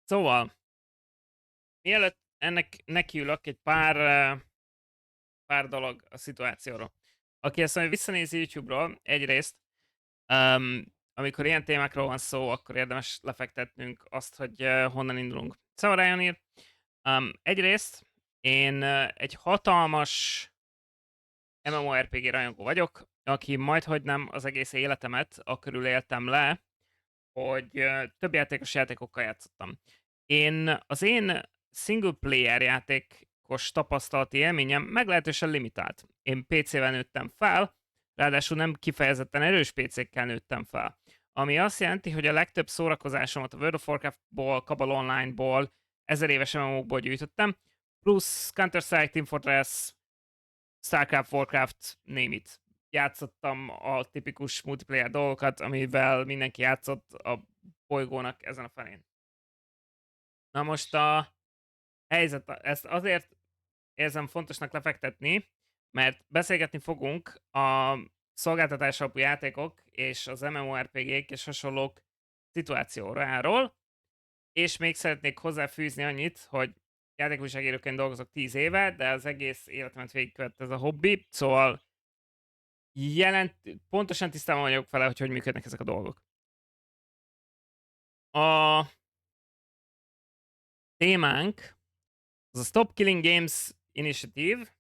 Szóval, mielőtt ennek nekiülök egy pár dolog a szituációról. Aki ezt majd visszanézi YouTube-ról, egyrészt, amikor ilyen témákról van szó, akkor érdemes lefektetnünk azt, hogy honnan indulunk. Szóval Ryan ír, egyrészt én egy hatalmas MMORPG rajongó vagyok, aki majdhogy nem az egész életemet akörül éltem le, hogy több játékos játékokkal játszottam. Az én single player játékos tapasztalati élményem meglehetősen limitált. Én PC-vel nőttem fel, ráadásul nem kifejezetten erős PC-kkel nőttem fel. Ami azt jelenti, hogy a legtöbb szórakozásomat a World of Warcraft-ból, Cabal Online-ból, 1000 éves MMO-kból gyűjtöttem, plusz Counter-Strike, Team Fortress, Starcraft, Warcraft, name it. Játszottam a tipikus multiplayer dolgokat, amivel mindenki játszott a bolygónak ezen a felén. Na most a helyzet, ezt azért érzem fontosnak lefektetni, mert beszélgetni fogunk a szolgáltatás alapú játékok és az MMORPG-k és hasonlók szituációráról, és még szeretnék hozzáfűzni annyit, hogy játékújságíróként dolgozok 10 éve, de az egész életemet végigkövette ez a hobbi, szóval pontosan tisztában vagyok vele, hogy működnek ezek a dolgok. A témánk az a Stop Killing Games Initiative,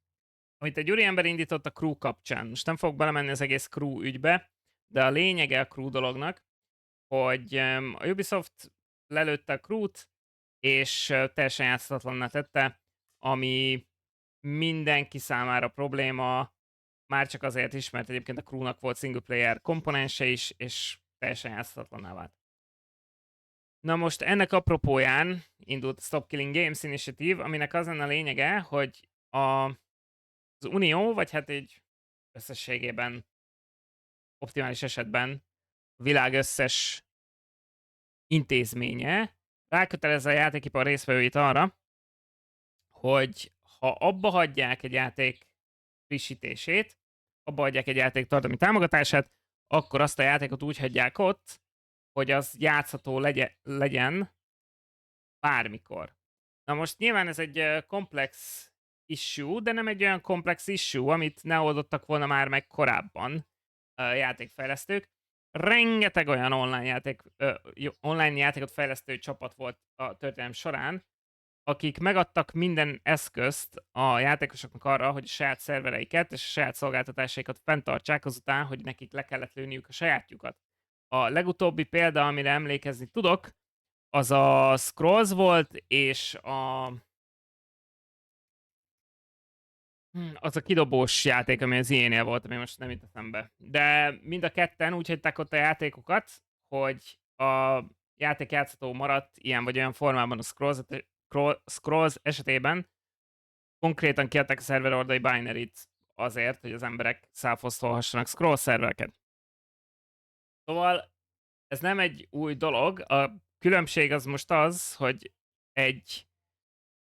amit egy úriember indított a crew kapcsán. Most nem fogok belemenni az egész crew ügybe, de a lényege a crew dolognak, hogy a Ubisoft lelőtte a crew-t, és teljesen játszhatatlanná tette, ami mindenki számára probléma, már csak azért is, mert egyébként a crewnak volt single player komponense is, és teljesen játszhatatlanná vált. Na most ennek apropóján indult a Stop Killing Games Initiative, aminek az lenne a lényege, hogy az Unió, vagy hát egy összességében, optimális esetben a világ összes intézménye rákötelezze a játékipar résztvevőit arra, hogy ha abba hagyják egy játék frissítését, abba hagyják egy játék tartalmi támogatását, akkor azt a játékot úgy hagyják ott, hogy az játszható legyen bármikor. Na most nyilván ez egy komplex issue, de nem egy olyan komplex issue, amit ne oldottak volna már meg korábban játékfejlesztők. Rengeteg olyan online játékot fejlesztő csapat volt a történelem során, akik megadtak minden eszközt a játékosoknak arra, hogy a saját szervereiket és a saját szolgáltatásaikat fenntartsák azután, hogy nekik le kellett lőniük a sajátjukat. A legutóbbi példa, amire emlékezni tudok, az a Scrolls volt, és az a kidobós játék, ami az ilyenél volt, ami most nem jut eszembe. De mind a ketten úgy hagyták ott a játékokat, hogy a játék játszható maradt ilyen vagy olyan formában a Scrolls esetében. Konkrétan kiadták a szerver oldali binary-t azért, hogy az emberek száfosztolhassanak Scrolls szervereket. Szóval ez nem egy új dolog, a különbség az most az, hogy egy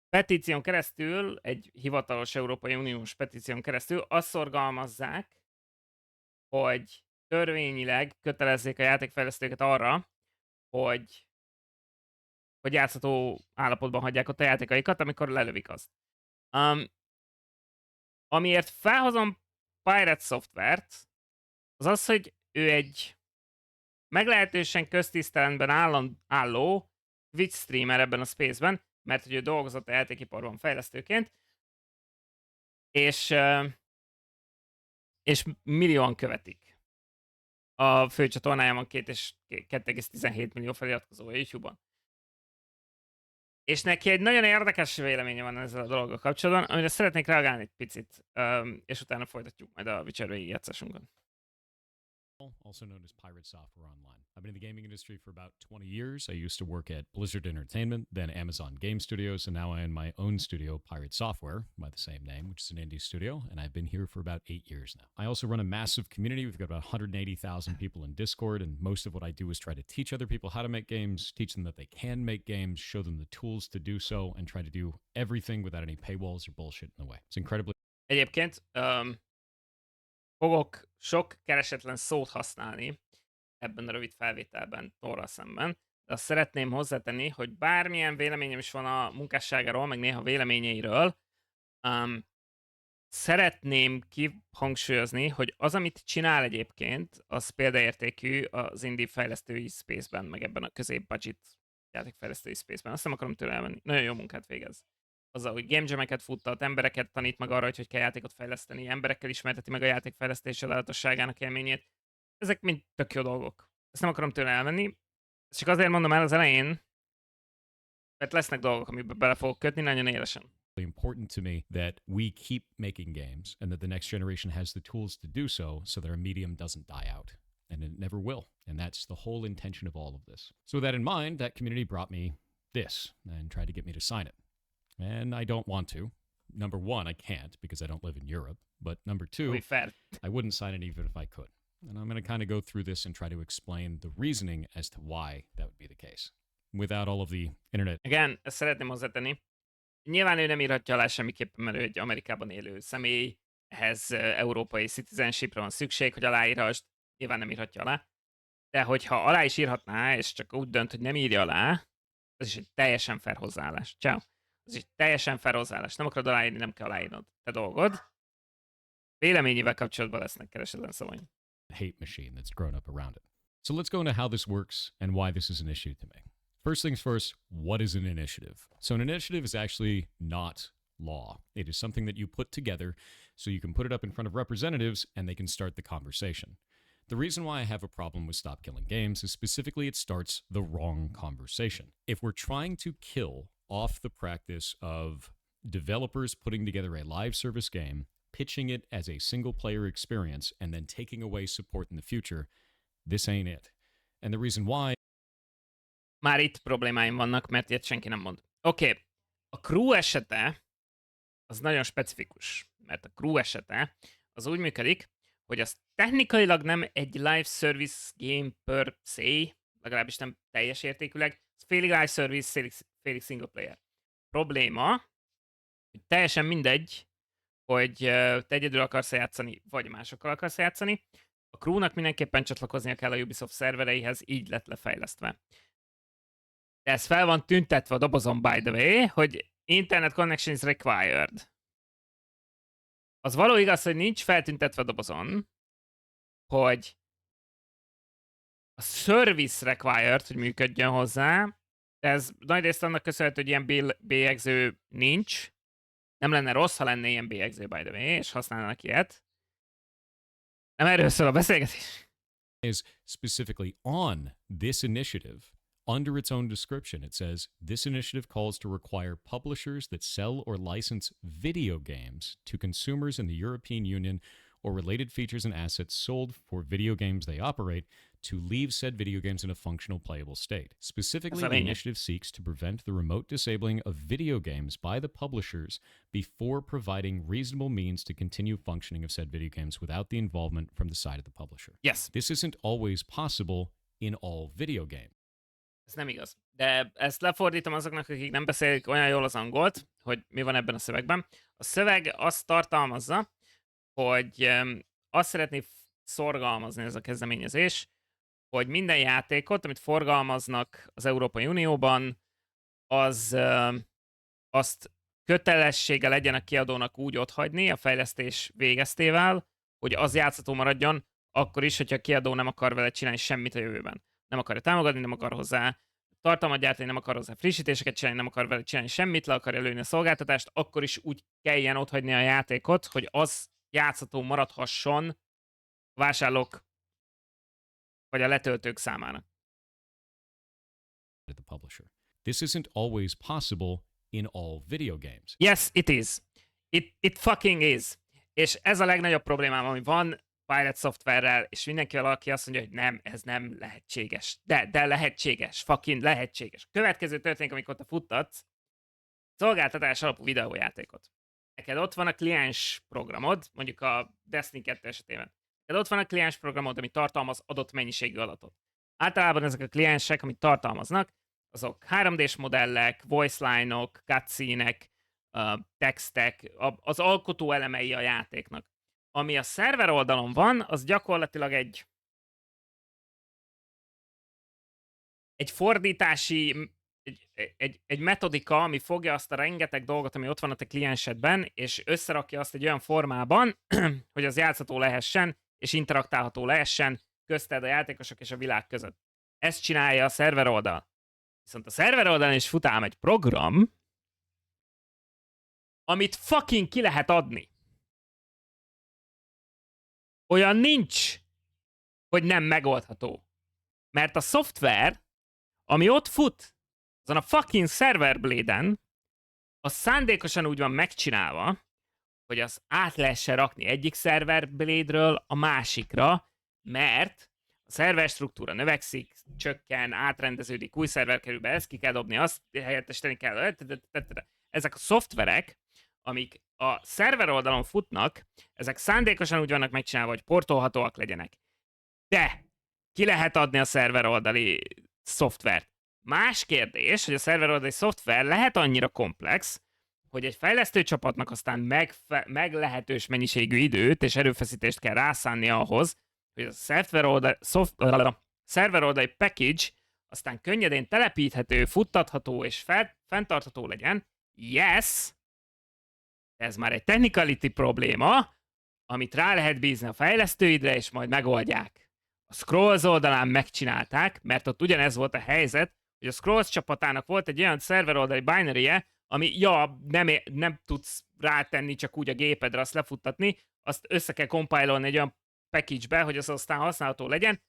petíción keresztül, egy hivatalos Európai Uniós petíción keresztül azt szorgalmazzák, hogy törvényileg kötelezzék a játékfejlesztőket arra, hogy játszható állapotban hagyják ott a játékaikat, amikor lelövik azt. Amiért felhozom Pirate Software-t, az az, hogy ő egy meglehetősen köztiszteletben álló Twitch streamer ebben a space-ben, mert hogy ő dolgozott a játékiparban fejlesztőként, és millióan követik. A fő csatornájában 2,17 millió feliratkozó a YouTube-on. És neki egy nagyon érdekes véleménye van ezzel a dologgal kapcsolatban, amire szeretnék reagálni egy picit, és utána folytatjuk majd a Witcher végigjátszásunkat. Also known as Pirate Software Online. I've been in the gaming industry for about 20 years. I used to work at Blizzard Entertainment, then Amazon Game Studios, and now I own my own studio, Pirate Software, by the same name, which is an indie studio, and I've been here for about 8 years now. I also run a massive community. We've got about 180,000 people in Discord, and most of what I do is try to teach other people how to make games, teach them that they can make games, show them the tools to do so, and try to do everything without any paywalls or bullshit in the way. It's incredibly... Egyébként fogok sok keresetlen szót használni ebben a rövid felvételben Thorral szemben, azt szeretném hozzátenni, hogy bármilyen véleményem is van a munkásságáról, meg néha véleményeiről, um, szeretném kihangsúlyozni, hogy az, amit csinál egyébként, az példaértékű az indie fejlesztői space-ben, meg ebben a közép-budget játékfejlesztői space-ben. Azt nem akarom tőle elmenni. Nagyon jó munkát végez. Azzal, hogy game jam-eket futtat, embereket tanít meg arra, hogy kell játékot fejleszteni, emberekkel ismerteti meg a játékfejlesztés csodálatosságának élményét. Ezek mind tök jó dolgok. Ezt nem akarom tőle elvenni. Ezt csak azért mondom el az elején, mert lesznek dolgok, amiben bele fogok kötni nagyon élesen. Important to me that we keep making games and that the next generation has the tools to do so that our medium doesn't die out. And it never will. And that's the whole intention of all of this. So with that in mind, that community brought me this and tried to get me to sign it. And I don't want to. Number one, I can't because I don't live in Europe. But number two, I wouldn't sign it even if I could. And I'm going to kind of go through this and try to explain the reasoning as to why that would be the case. Without all of the internet. Igen, ezt szeretném hozzátenni. Nyilván ő nem írhatja alá semmiképpen, mert ő egy Amerikában élő személy, ehhez európai citizenshipre van szükség, hogy aláírhassd, nyilván nem írhatja alá. De hogyha alá is írhatná, és csak úgy dönt, hogy nem írja alá, az is egy teljesen fair hozzáállás. Ciao. Az is egy teljesen fair hozzáállás. Nem akarod aláírni, nem kell aláírnod. Te dolgod. Véleményével kapcsolatban lesznek keresetlen szavaim. Hate machine that's grown up around it. So let's go into how this works and why this is an issue to me. First things first, what is an initiative? So an initiative is actually not law. It is something that you put together so you can put it up in front of representatives and they can start the conversation. The reason why I have a problem with Stop Killing Games is specifically it starts the wrong conversation. If we're trying to kill off the practice of developers putting together a live service game, pitching it as a single player experience, and then taking away support in the future, this ain't it. And the reason why... Már itt problémáim vannak, mert ilyet senki nem mond. Oké, a crew esete az nagyon specifikus, mert a crew esete az úgy működik, hogy az technikailag nem egy live service game per se, legalábbis nem teljes értékűleg, ez félig live service, félig single player. Probléma, hogy teljesen mindegy, hogy te egyedül akarsz játszani, vagy másokkal akarsz játszani. A crewnak mindenképpen csatlakoznia kell a Ubisoft szervereihez, így lett lefejlesztve. De ez fel van tüntetve a dobozon, by the way, hogy Internet connection is required. Az való igaz, hogy nincs feltüntetve a dobozon, hogy a service required, hogy működjön hozzá, de ez nagyrészt annak köszönhető, hogy ilyen bélyegző nincs. Nem lenne rossz, ha lenne ilyen bélyegző, by the way, és használnának ilyet. Nem erről szól a beszélgetés. Is specifically on this initiative. Under its own description, it says, this initiative calls to require publishers that sell or license video games to consumers in the European Union or related features and assets sold for video games they operate to leave said video games in a functional playable state. Specifically, the initiative seeks to prevent the remote disabling of video games by the publishers before providing reasonable means to continue functioning of said video games without the involvement from the side of the publisher. Yes. This isn't always possible in all video games. Ez nem igaz. De ezt lefordítom azoknak, akik nem beszélik olyan jól az angolt, hogy mi van ebben a szövegben. A szöveg azt tartalmazza, hogy azt szeretné szorgalmazni ez a kezdeményezés, hogy minden játékot, amit forgalmaznak az Európai Unióban, azt kötelessége legyen a kiadónak úgy otthagyni a fejlesztés végeztével, hogy az játszható maradjon, akkor is, hogyha a kiadó nem akar vele csinálni semmit a jövőben. Nem akarja támogatni, nem akar hozzá tartalmat gyártani, nem akar hozzá frissítéseket csinálni, nem akar vele csinálni semmit, le akarja lőni a szolgáltatást, akkor is úgy kelljen otthagyni a játékot, hogy az játszható maradhasson a vásárlók vagy a letöltők számának. The publisher. This isn't always possible in all video games. Yes, it is. It fucking is. És ez a legnagyobb problémám, ami van Pirate Software-rel, és mindenkivel, aki azt mondja, hogy nem, ez nem lehetséges. De lehetséges. Fucking lehetséges. A következő történik, amikor te futtatsz szolgáltatás alapú videójátékot. Neked ott van a kliens programod, mondjuk a Destiny 2 esetében. Neked ott van a kliens programod, ami tartalmaz adott mennyiségű adatot. Általában ezek a kliensek, amit tartalmaznak, azok 3D-s modellek, voice line-ok, cutscene-ek, textek, az alkotó elemei a játéknak. Ami a szerver oldalon van, az gyakorlatilag egy egy fordítási, egy metodika, ami fogja azt a rengeteg dolgot, ami ott van a te kliensedben, és összerakja azt egy olyan formában, hogy az játszható lehessen, és interaktálható lehessen közted a játékosok és a világ között. Ezt csinálja a szerver oldal. Viszont a szerver oldalon is fut ám egy program, amit fucking ki lehet adni. Olyan nincs, hogy nem megoldható. Mert a szoftver, ami ott fut, azon a fucking serverblade-en, az szándékosan úgy van megcsinálva, hogy az át lehessen rakni egyik serverblade-ről a másikra, mert a szerver struktúra növekszik, csökken, átrendeződik, új szerver kerül be, ezt ki kell dobni, azt helyettesíteni kell. Ezek a szoftverek, amik a szerver oldalon futnak, ezek szándékosan úgy vannak megcsinálva, hogy portolhatóak legyenek. De ki lehet adni a szerver oldali szoftvert. Más kérdés, hogy a szerver oldali szoftver lehet annyira komplex, hogy egy fejlesztő csapatnak aztán meglehetős mennyiségű időt és erőfeszítést kell rászánni ahhoz, hogy a szerver oldali package aztán könnyedén telepíthető, futtatható és fenntartható legyen. Yes! Ez már egy technicality probléma, amit rá lehet bízni a fejlesztőidre, és majd megoldják. A Scrolls oldalán megcsinálták, mert ott ugyanez volt a helyzet, hogy a Scrolls csapatának volt egy olyan szerver oldali binary-je, ami nem tudsz rátenni csak úgy a gépedre, azt lefuttatni, azt össze kell compile-olni egy olyan package-be, hogy az aztán használható legyen.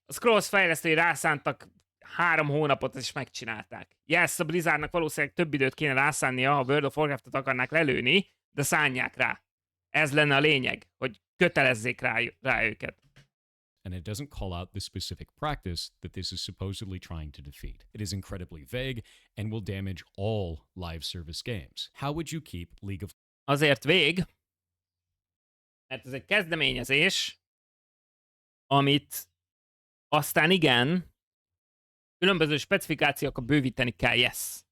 A Scrolls fejlesztői rászántak 3 hónapot, és megcsinálták. Yes, a Blizzardnak valószínűleg több időt kéne rászánnia, ha World of Warcraft-ot akarnák lelőni, de szánják rá. Ez lenne a lényeg, hogy kötelezzék rá őket. And it doesn't call out the specific practice that this is supposedly trying to defeat. It is incredibly vague and will damage all live service games. How would you keep League of... Azért mert ez egy kezdeményezés, amit aztán igen, különböző specifikációkkal bővíteni kell, yes.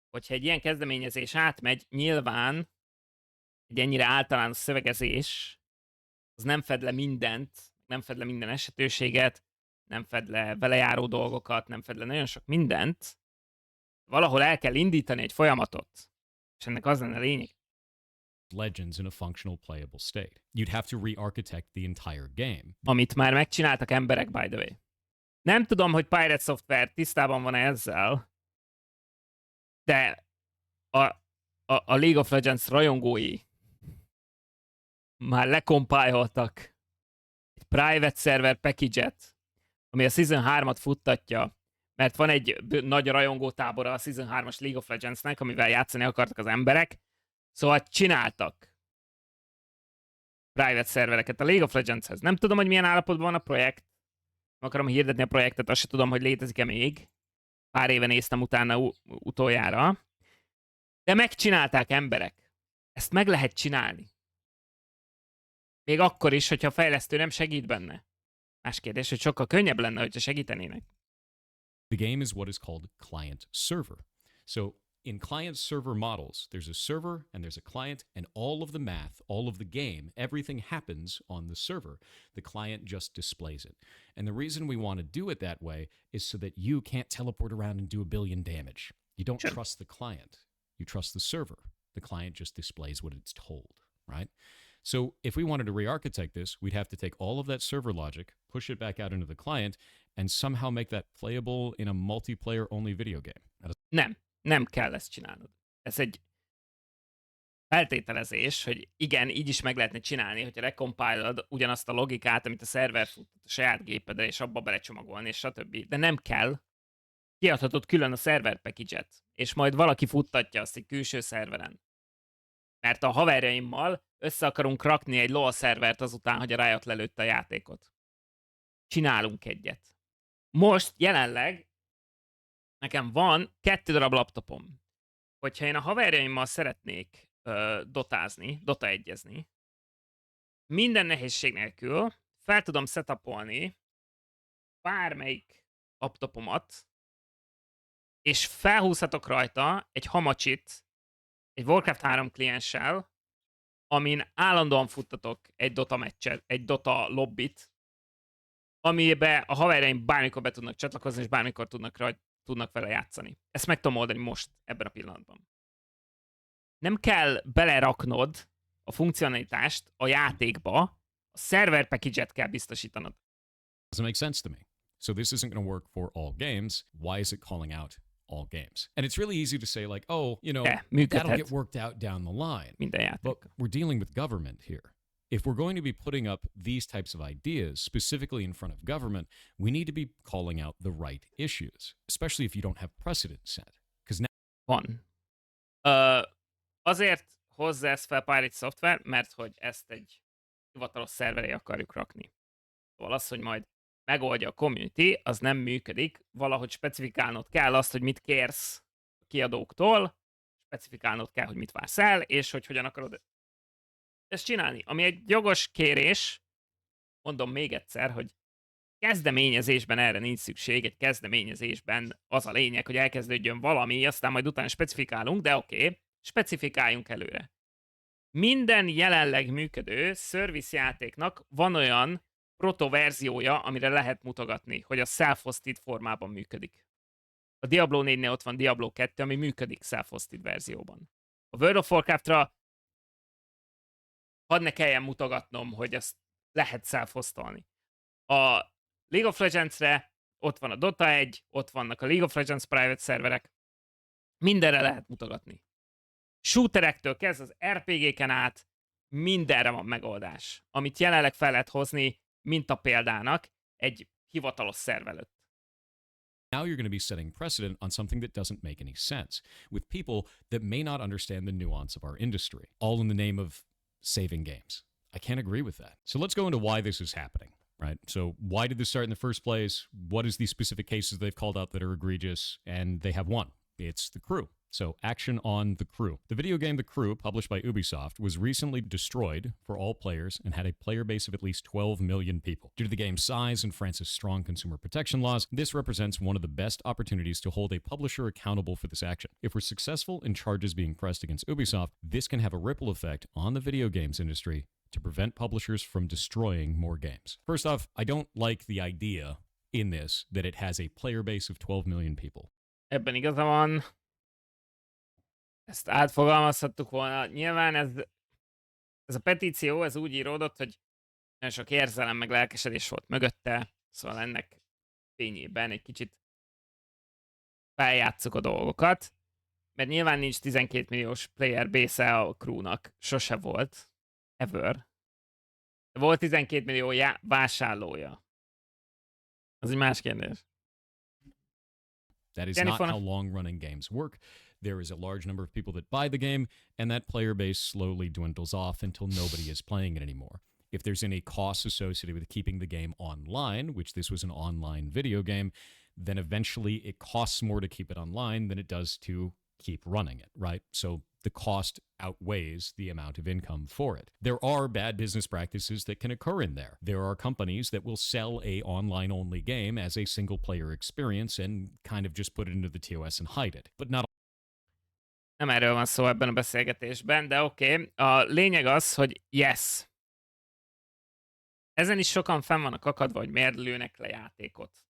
Hogyha egy ilyen kezdeményezés átmegy, nyilván egy ennyire általános szövegezés, az nem fed le mindent, nem fed le minden esetőséget, nem fed le vele járó dolgokat, nem fed le nagyon sok mindent. Valahol el kell indítani egy folyamatot, és ennek az lenne a lényeg. Legends in a functional playable state. You'd have to re-architect the entire game. Amit már megcsináltak emberek, by the way. Nem tudom, hogy Pirate Software tisztában van ezzel, de a League of Legends rajongói már lekompájoltak egy private server package-et, ami a Season 3-at futtatja, mert van egy nagy rajongótábora a Season 3-as League of Legends-nek, amivel játszani akartak az emberek, szóval csináltak private servereket a League of Legends-hez. Nem tudom, hogy milyen állapotban van a projekt, nem akarom hirdetni a projektet, azt se tudom, hogy létezik-e még. Pár éve néztem utána utoljára. De megcsinálták emberek. Ezt meg lehet csinálni. Még akkor is, hogyha a fejlesztő nem segít benne. Más kérdés, hogy sokkal könnyebb lenne, hogyha segítenének. The game is what is called client server. So in client server models, there's a server and there's a client, and all of the math, all of the game, everything happens on the server. The client just displays it. And the reason we want to do it that way is so that you can't teleport around and do a billion damage. You don't trust the client. You trust the server. The client just displays what it's told, right? So if we wanted to re-architect this, we'd have to take all of that server logic, push it back out into the client, and somehow make that playable in a multiplayer-only video game. Nem kell ezt csinálnod. Ez egy feltételezés, hogy igen, így is meg lehetne csinálni, hogyha recompiled ugyanazt a logikát, amit a szerver futtat a saját gépedre, és abba belecsomagolni, és stb. De nem kell. Kiadhatod külön a server package-et, és majd valaki futtatja azt egy külső szerveren. Mert a haverjaimmal össze akarunk rakni egy LoL szervert azután, hogy a Riot lelőtte a játékot. Csinálunk egyet. Most jelenleg nekem van 2 darab laptopom. Hogyha én a haverjaimmal szeretnék dota egyezni, minden nehézség nélkül fel tudom setupolni bármelyik laptopomat, és felhúzhatok rajta egy hamacsit, egy Warcraft 3 klienssel, amin állandóan futtatok egy Dota meccset, egy Dota lobbit, amiben a haverjaim bármikor be tudnak csatlakozni, és bármikor tudnak vele játszani. Ezt meg tudom oldani most, ebben a pillanatban. Nem kell beleraknod a funkcionalitást a játékba, a server package-et kell biztosítanod. Doesn't make sense to me. So this isn't going to work for all games. Why is it calling out all games? And it's really easy to say like, oh, you know, that'll get worked out down the line. Minden játék. But we're dealing with government here. If we're going to be putting up these types of ideas specifically in front of government, we need to be calling out the right issues, especially if you don't have precedent set. Because now... Van. Azért hozza ezt fel Pirate Software, mert hogy ezt egy hivatalos szerveré akarjuk rakni. Szóval az, hogy majd megoldja a community, az nem működik. Valahogy specifikálnod kell azt, hogy mit kérsz a kiadóktól, specifikálnod kell, hogy mit vársz el, és hogy hogyan akarod ezt csinálni. Ami egy jogos kérés, mondom még egyszer, hogy kezdeményezésben erre nincs szükség, egy kezdeményezésben az a lényeg, hogy elkezdődjön valami, aztán majd utána specifikálunk, de oké, specifikáljunk előre. Minden jelenleg működő service játéknak van olyan protoverziója, amire lehet mutogatni, hogy a self-hosted formában működik. A Diablo 4-nél ott van Diablo 2, ami működik self-hosted verzióban. A World of Warcraftra hadd ne kelljen mutogatnom, hogy ezt lehet self-hostolni. A League of Legends-re ott van a Dota 1, ott vannak a League of Legends private szerverek. Mindenre lehet mutogatni. Shooterektől kezd az RPG-ken át, mindenre van megoldás, amit jelenleg fel lehet hozni, mint a példának, egy hivatalos szerv előtt. Now you're going to be setting precedent on something that doesn't make any sense, with people that may not understand the nuance of our industry, all in the name of saving games. I can't agree with that. So let's go into why this is happening, right? So why did this start in the first place? What is these specific cases they've called out that are egregious? And they have one. It's the crew. So action on The Crew. The video game The Crew, published by Ubisoft, was recently destroyed for all players and had a player base of at least 12 million people. Due to the game's size and France's strong consumer protection laws, this represents one of the best opportunities to hold a publisher accountable for this action. If we're successful in charges being pressed against Ubisoft, this can have a ripple effect on the video games industry to prevent publishers from destroying more games. First off, I don't like the idea in this that it has a player base of 12 million people. Ebben igaza van. Ezt átfogalmazhattuk volna. Nyilván ez a petíció, ez úgy íródott, hogy nagyon sok érzelem meg lelkesedés volt mögötte, szóval ennek fényében egy kicsit feljátsszuk a dolgokat, mert nyilván nincs 12 milliós player base a crewnak, sose volt, ever. De volt 12 millió vásárlója. Az egy más kérdés. That is not how long-running games work. There is a large number of people that buy the game, and that player base slowly dwindles off until nobody is playing it anymore. If there's any costs associated with keeping the game online, which this was an online video game, then eventually it costs more to keep it online than it does to keep running it, right? So the cost outweighs the amount of income for it. There are bad business practices that can occur in there. There are companies that will sell a online-only game as a single-player experience and kind of just put it into the TOS and hide it. But not nem erről van szó ebben a beszélgetésben, de oké. A lényeg az, hogy yes. Ezen is sokan fenn vannak akadva, hogy miért lőnek le játékot.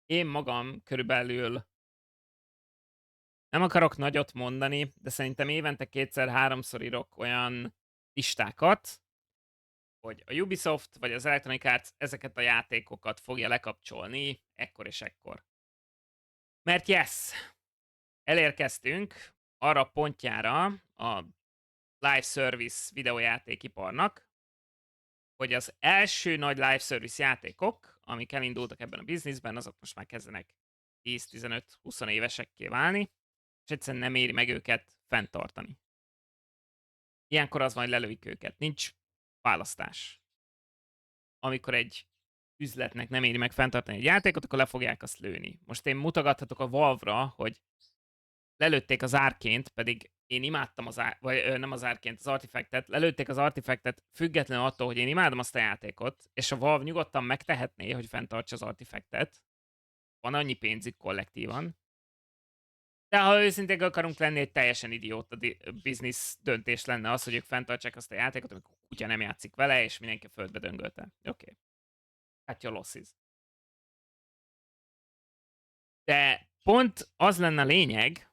Én magam körülbelül nem akarok nagyot mondani, de szerintem évente 2-3-szor írok olyan listákat, hogy a Ubisoft vagy az Electronic Arts ezeket a játékokat fogja lekapcsolni ekkor és ekkor. Mert yes, elérkeztünk arra a pontjára a live service videójátékiparnak, hogy az első nagy live service játékok, amik elindultak ebben a bizniszben, azok most már kezdenek 10-15-20 évesekké válni, és egyszerűen nem éri meg őket fenntartani. Ilyenkor az majd lelőik őket. Nincs választás. Amikor egy üzletnek nem éri meg fenntartani egy játékot, akkor le fogják azt lőni. Most én mutogathatok a Valve-ra, hogy lelőtték az Arcane-t, pedig én imádtam nem az Arcane-t, az Artifactet, lelőtték az Artifactet függetlenül attól, hogy én imádom azt a játékot, és a Valve nyugodtan megtehetné, hogy fenntartsa az Artifactet. Van annyi pénzük kollektívan. De ha őszinték akarunk lenni, egy teljesen idióta business döntés lenne az, hogy ők fenntartsák azt a játékot, amikor kutya nem játszik vele, és mindenki a földbe döngölte. Oké. Cut your losses. De pont az lenne a lényeg,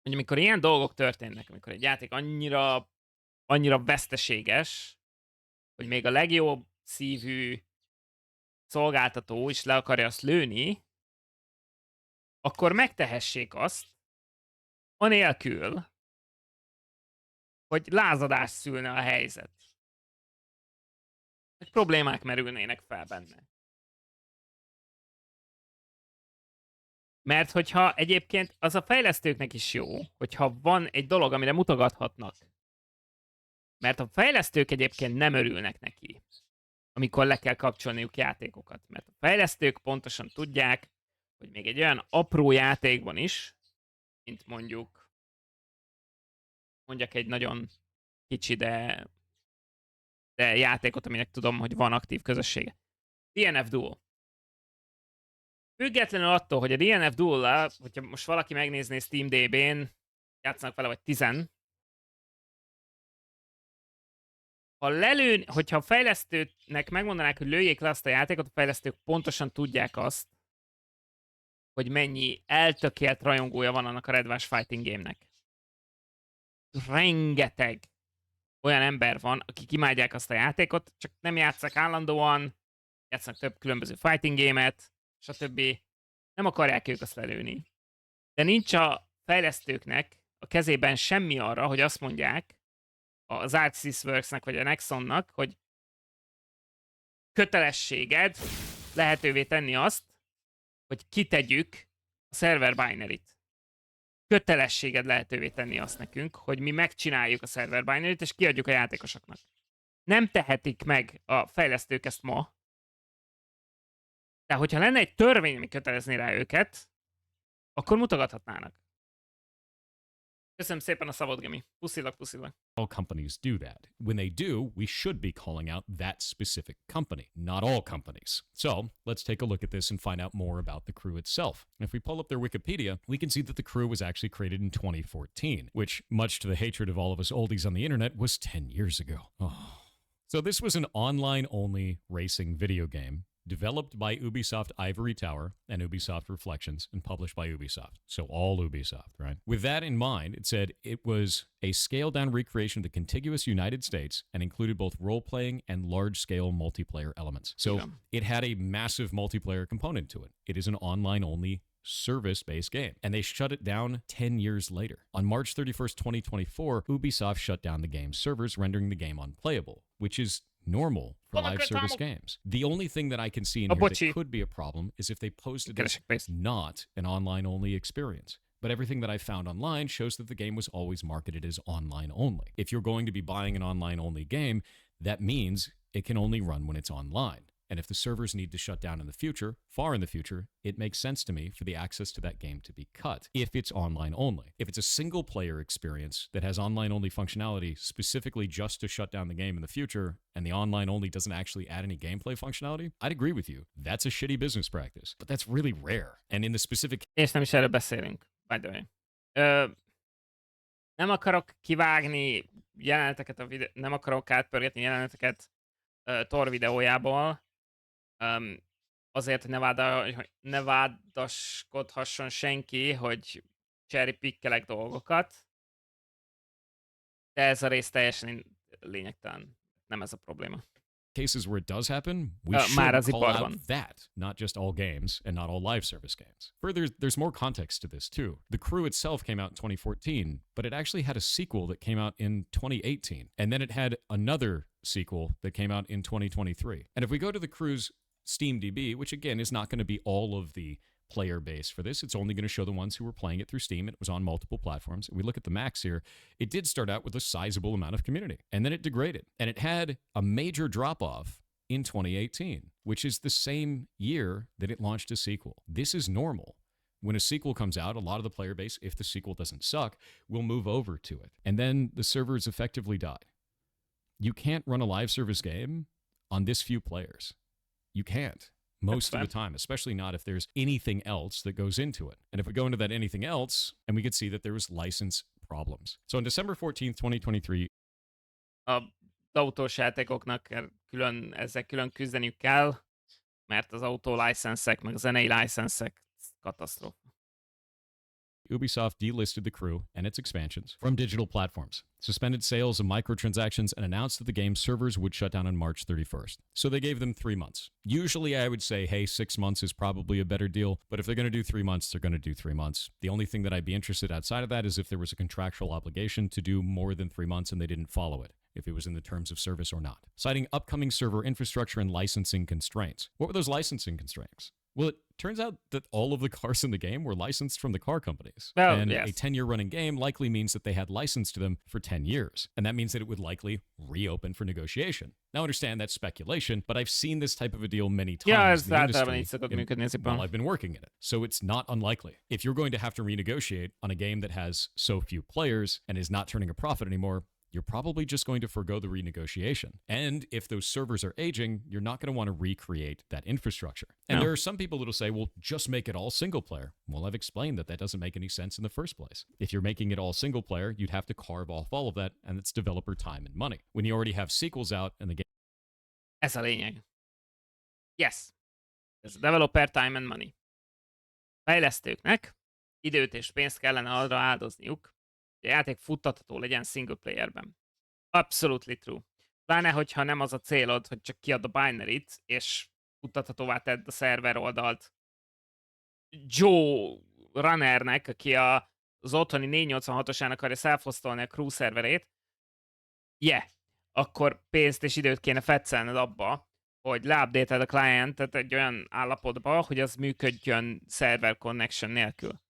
hogy amikor ilyen dolgok történnek, amikor egy játék annyira veszteséges, hogy még a legjobb szívű szolgáltató is le akarja azt lőni, akkor megtehessék azt, anélkül, hogy lázadás szülne a helyzet. Hogy problémák merülnének fel benne. Mert hogyha egyébként az a fejlesztőknek is jó, hogyha van egy dolog, amire mutogathatnak. Mert a fejlesztők egyébként nem örülnek neki, amikor le kell kapcsolniuk játékokat. Mert a fejlesztők pontosan tudják, hogy még egy olyan apró játékban is, mint mondjak egy nagyon kicsi, de játékot, aminek tudom, hogy van aktív közössége. DNF Duel. Függetlenül attól, hogy a DNF Duel-lel, hogyha most valaki megnézné Steam DB-n, játszanak vele, vagy 10, hogyha a fejlesztőnek megmondanák, hogy lőjék le azt a játékot, a fejlesztők pontosan tudják azt, hogy mennyi eltökélt rajongója van annak a redvás fighting game-nek. Rengeteg olyan ember van, akik imádják azt a játékot, csak nem játszák állandóan, játszanak több különböző fighting game-et, stb. Nem akarják ők azt lelőni. De nincs a fejlesztőknek a kezében semmi arra, hogy azt mondják az Artsys Works-nek vagy a Nexonnak, hogy kötelességed lehetővé tenni azt, hogy kitegyük a server binary-t. Kötelességed lehetővé tenni azt nekünk, hogy mi megcsináljuk a server binary-t, és kiadjuk a játékosoknak. Nem tehetik meg a fejlesztők ezt ma. De hogyha lenne egy törvény, ami kötelezné rá őket, akkor mutogathatnának. Köszönöm szépen a szabad, Gemi. Puszilak. All companies do that. When they do, we should be calling out that specific company, not all companies. So let's take a look at this and find out more about the crew itself. If we pull up their Wikipedia, we can see that the crew was actually created in 2014, which, much to the hatred of all of us oldies on the internet, was 10 years ago. Oh. So this was an online-only racing video game developed by Ubisoft Ivory Tower and Ubisoft Reflections and published by Ubisoft. So all Ubisoft, right? With that in mind, it said it was a scaled-down recreation of the contiguous United States and included both role-playing and large-scale multiplayer elements. So it had a massive multiplayer component to it. It is an online-only service-based game, and they shut it down 10 years later. On March 31st, 2024, Ubisoft shut down the game's servers, rendering the game unplayable, which is normal for live service games. The only thing that I can see in here that could be a problem is if they posted this not an online-only experience. But everything that I found online shows that the game was always marketed as online only. If you're going to be buying an online-only game, that means it can only run when it's online. And if the servers need to shut down in the future, far in the future, it makes sense to me for the access to that game to be cut, if it's online only. If it's a single-player experience that has online-only functionality specifically just to shut down the game in the future, and the online-only doesn't actually add any gameplay functionality, I'd agree with you. That's a shitty business practice. But that's really rare. And in the specific... És nem is erről beszélünk, by the way. Nem akarok kivágni jeleneteket, nem akarok átpörgetni jeleneteket Tor videójából, azért, hogy ne vádaskodhasson senki, hogy cherry-pickelek dolgokat. De ez a rész teljesen lényegtelen. Nem ez a probléma. Cases where it does happen, we should call out that, not just all games and not all live service games. Further, there's more context to this too. The Crew itself came out in 2014, but it actually had a sequel that came out in 2018, and then it had another sequel that came out in 2023. And if we go to the Crew's SteamDB, which again is not going to be all of the player base for this, it's only going to show the ones who were playing it through Steam. It was on multiple platforms. And we look at the max here, it did start out with a sizable amount of community, and then it degraded. And it had a major drop-off in 2018, which is the same year that it launched a sequel. This is normal. When a sequel comes out, a lot of the player base, if the sequel doesn't suck, will move over to it. And then the servers effectively die. You can't run a live service game on this few players. You can't. Most of the time, especially not if there's anything else that goes into it. And if we go into that anything else, and we could see that there was license problems. So on December 14th, 2023... Az autós játékoknak ezzel külön küzdeniük kell, mert az autó licenszek, meg a zenei licenszek katasztrófa. Ubisoft delisted the crew and its expansions from digital platforms, suspended sales of microtransactions, and announced that the game's servers would shut down on March 31st. So they gave them 3 months. Usually I would say, hey, 6 months is probably a better deal, but if they're going to do 3 months, they're going to do 3 months. The only thing that I'd be interested outside of that is if there was a contractual obligation to do more than 3 months and they didn't follow it, if it was in the terms of service or not, citing upcoming server infrastructure and licensing constraints. What were those licensing constraints? Well, it turns out that all of the cars in the game were licensed from the car companies. Oh, and yes. a 10-year running game likely means that they had license to them for 10 years. And that means that it would likely reopen for negotiation. Now, understand that's speculation, but I've seen this type of a deal many times Ja, in ez the industry általában így szokott működni szépen. while I've been working in it. So it's not unlikely. If you're going to have to renegotiate on a game that has so few players and is not turning a profit anymore, you're probably just going to forgo the renegotiation. And if those servers are aging, you're not going to want to recreate that infrastructure. And No. there are some people that'll say, well, just make it all single player. Well, I've explained that that doesn't make any sense in the first place. If you're making it all single player, you'd have to carve off all of that, and it's developer time and money. When you already have sequels out and the game Ez a lényeg. Yes. Ez a developer time and money. Fejlesztőknek időt és pénzt kellene arra áldozniuk, hogy a játék futtatható legyen single playerben. Absolutely true. Pláne, hogyha nem az a célod, hogy csak kiad a binary-t, és futtathatóvá tedd a szerver oldalt Joe Runnernek, aki az otthoni 486-osán akarja self-hostolni a crew szerverét, akkor pénzt és időt kéne fetszelned abba, hogy leupdate-ed a clientet egy olyan állapotba, hogy az működjön server connection nélkül.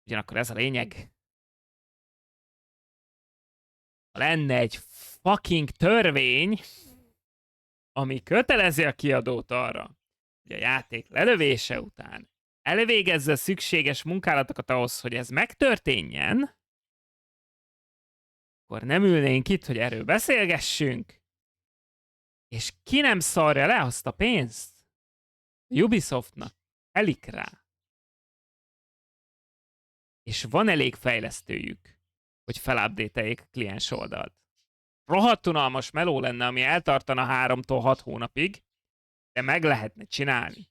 Ugyanakkor ez a lényeg. Ha lenne egy fucking törvény, ami kötelezi a kiadót arra, hogy a játék lelövése után elvégezze a szükséges munkálatokat ahhoz, hogy ez megtörténjen, akkor nem ülnénk itt, hogy erről beszélgessünk, és ki nem szarja le azt a pénzt Ubisoftnak, elik rá. És van elég fejlesztőjük, hogy felupdate-eljék a kliens oldalt. Rohadt unalmas meló lenne, ami eltartana 3-tól 6 hónapig, de meg lehetne csinálni.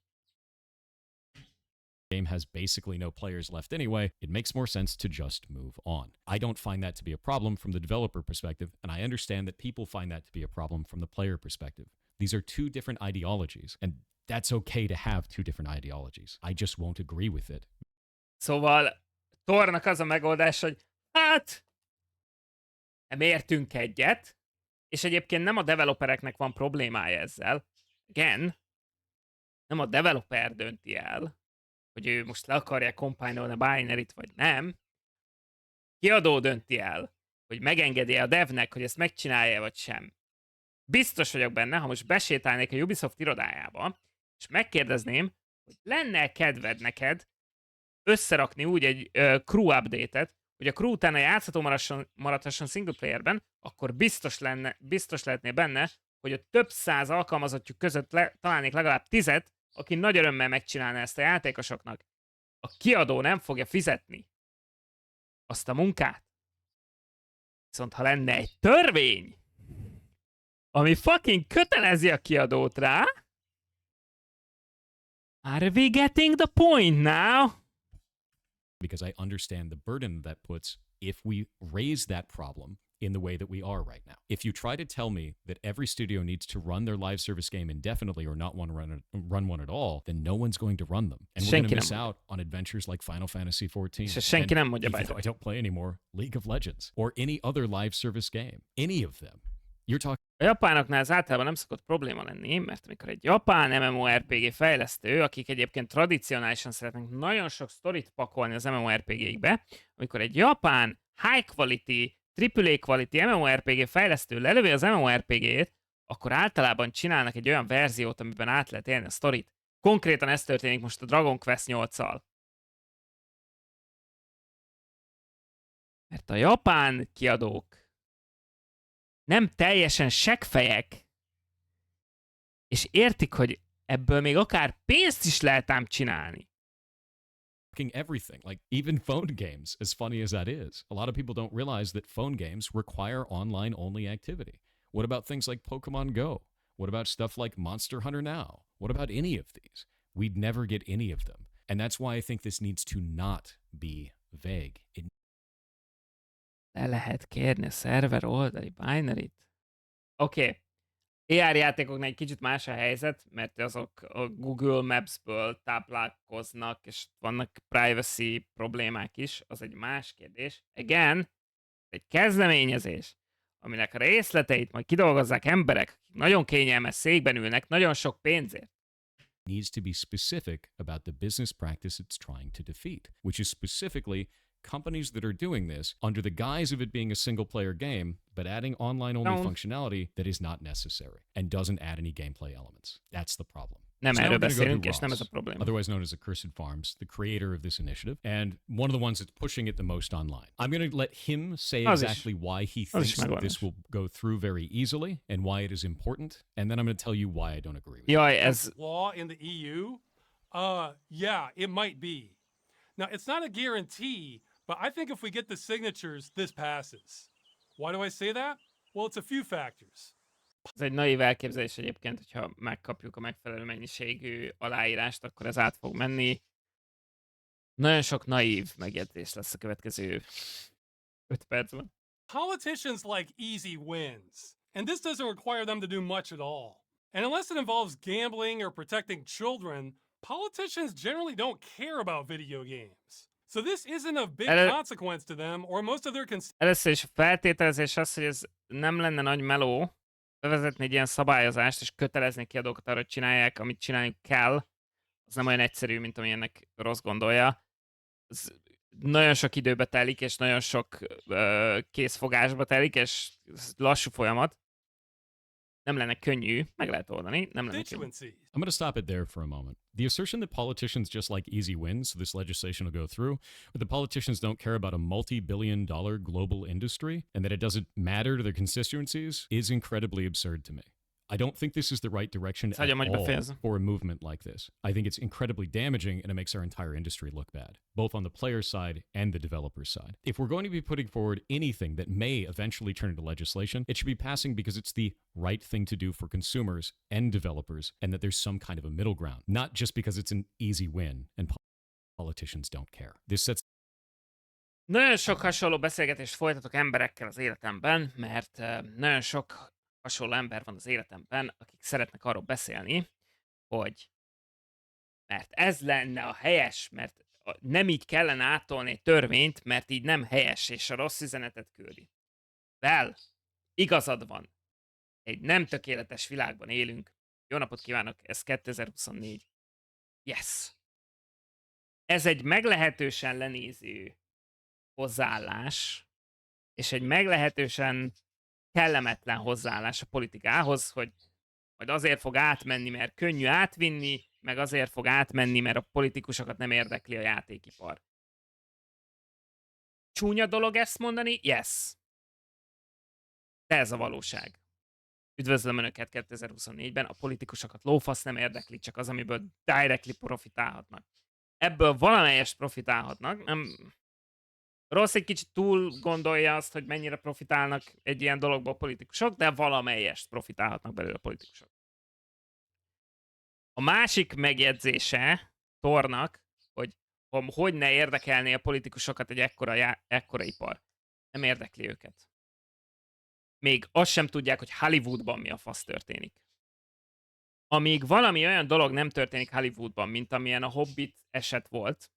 game has basically no players left anyway, it makes more sense to just move on. I don't find that to be a problem from the developer perspective, and I understand that people find that to be a problem from the player perspective. These are two different ideologies, and that's okay to have two different ideologies. I just won't agree with it. Szóval Thornak az a megoldás, hogy hát nem értünk egyet, és egyébként nem a developereknek van problémája ezzel. Again, nem a developer dönti el, hogy ő most le akarja compile-olni a binary-t, vagy nem. Kiadó dönti el, hogy megengedi a devnek, hogy ezt megcsinálja, vagy sem. Biztos vagyok benne, ha most besétálnék a Ubisoft irodájába, és megkérdezném, hogy lenne kedved neked összerakni úgy egy crew update-et, hogy a crew utána játszható maradhasson single playerben, akkor biztos lehetnél benne, hogy a több száz alkalmazottjuk között találnék legalább 10-et, aki nagy örömmel megcsinálna ezt a játékosoknak. A kiadó nem fogja fizetni azt a munkát. Viszont ha lenne egy törvény, ami fucking kötelezi a kiadót rá, are we getting the point now? Because I understand the burden that puts if we raise that problem in the way that we are right now. If you try to tell me that every studio needs to run their live service game indefinitely or not want to run one at all, then no one's going to run them. And we're going to miss out on adventures like Final Fantasy XIV. Senki nem mondja even though I don't play anymore, League of Legends, or any other live service game. Any of them. You're talking... A japánoknál ez általában nem szokott probléma lenni, mert amikor egy japán MMORPG fejlesztő, akik egyébként tradicionálisan szeretnek nagyon sok sztorit pakolni az MMORPG-kbe, amikor egy japán high quality, AAA quality MMORPG fejlesztő lelövi az MMORPG-t, akkor általában csinálnak egy olyan verziót, amiben át lehet élni a sztorit. Konkrétan ez történik most a Dragon Quest 8-szal. Mert a japán kiadók nem teljesen seggfejek, és értik, hogy ebből még akár pénzt is lehet ám csinálni. Everything, like even phone games, as funny as that is. A lot of people don't realize that phone games require online-only activity. What about things like Pokemon Go? What about stuff like Monster Hunter Now? What about any of these? we'd never get any of them. And that's why I think this needs to not be vague. Le lehet kérni a szerver oldali binary-t. Oké. AR játékoknál egy kicsit más a helyzet, mert azok a Google Maps-ből táplálkoznak, és vannak privacy problémák is, az egy más kérdés. Again, egy kezdeményezés, aminek a részleteit majd kidolgozzák emberek, akik nagyon kényelmes székben ülnek, nagyon sok pénzért. Needs to be specific about the business practice it's trying to defeat, which is specifically companies that are doing this under the guise of it being a single-player game, but adding online-only functionality that is not necessary and doesn't add any gameplay elements. That's the problem. Nem So now erről we're gonna go beszélünk, to és nem ez Ross, a probléma. otherwise known as Accursed Farms, the creator of this initiative, and one of the ones that's pushing it the most online. I'm going to let him say exactly why he thinks that this will go through very easily and why it is important, and then I'm going to tell you why I don't agree with it. Jaj, ez... Law in the EU? Yeah, it might be. Now, it's not a guarantee, but I think if we get the signatures, this passes. Why do I say that? Well, it's a few factors. Ez egy naív elképzelés egyébként, hogyha megkapjuk a megfelelő mennyiségű aláírást, akkor ez át fog menni. Nagyon sok naív megjegyzés lesz a következő 5 percben. Politicians like easy wins, and this doesn't require them to do much at all. And unless it involves gambling or protecting children, politicians generally don't care about video games. So this isn't of big consequence to them or most of their Először is a feltételezés az, hogy ez nem lenne nagy meló, bevezetni egy ilyen szabályozást, és kötelezni kiadókat arra, hogy csinálják, amit csinálniuk kell, az nem olyan egyszerű, mint amilyennek rossz gondolja. Ez nagyon sok időbe telik, és nagyon sok készfogásba telik, és lassú folyamat. Nem lenne könnyű, meg lehet oldani, nem lenne könnyű. I'm going to stop it there for a moment. The assertion that politicians just like easy wins, so this legislation will go through, or that politicians don't care about a multi-billion-dollar global industry, and that it doesn't matter to their constituencies, is incredibly absurd to me. I don't think this is the right direction at all for a movement like this. I think it's incredibly damaging, and it makes our entire industry look bad, both on the player side and the developer side. If we're going to be putting forward anything that may eventually turn into legislation, it should be passing because it's the right thing to do for consumers and developers, and that there's some kind of a middle ground, not just because it's an easy win and politicians don't care. This sets Nagyon sok hasonló beszélgetést folytatok emberekkel az életemben, mert nagyon sok hasonló ember van az életemben, akik szeretnek arról beszélni, hogy mert ez lenne a helyes, mert nem így kellene átolni egy törvényt, mert így nem helyes, és a rossz üzenetet küldi. Igazad van. Egy nem tökéletes világban élünk. Jó napot kívánok, ez 2024. Yes! Ez egy meglehetősen lenéző hozzáállás, és egy meglehetősen kellemetlen hozzáállás a politikához, hogy majd azért fog átmenni, mert könnyű átvinni, meg azért fog átmenni, mert a politikusokat nem érdekli a játékipar. Csúnya dolog ezt mondani? Yes. De ez a valóság. Üdvözlöm Önöket 2024-ben, a politikusokat lófasz nem érdekli, csak az, amiből directly profitálhatnak. Ebből valamelyest profitálhatnak, nem... Rossz egy kicsit túl gondolja azt, hogy mennyire profitálnak egy ilyen dologból a politikusok, de valamelyest profitálhatnak belőle a politikusok. A másik megjegyzése Thornak, hogy ne érdekelné a politikusokat egy ekkora ipar. Nem érdekli őket. Még azt sem tudják, hogy Hollywoodban mi a fasz történik. Amíg valami olyan dolog nem történik Hollywoodban, mint amilyen a Hobbit eset volt,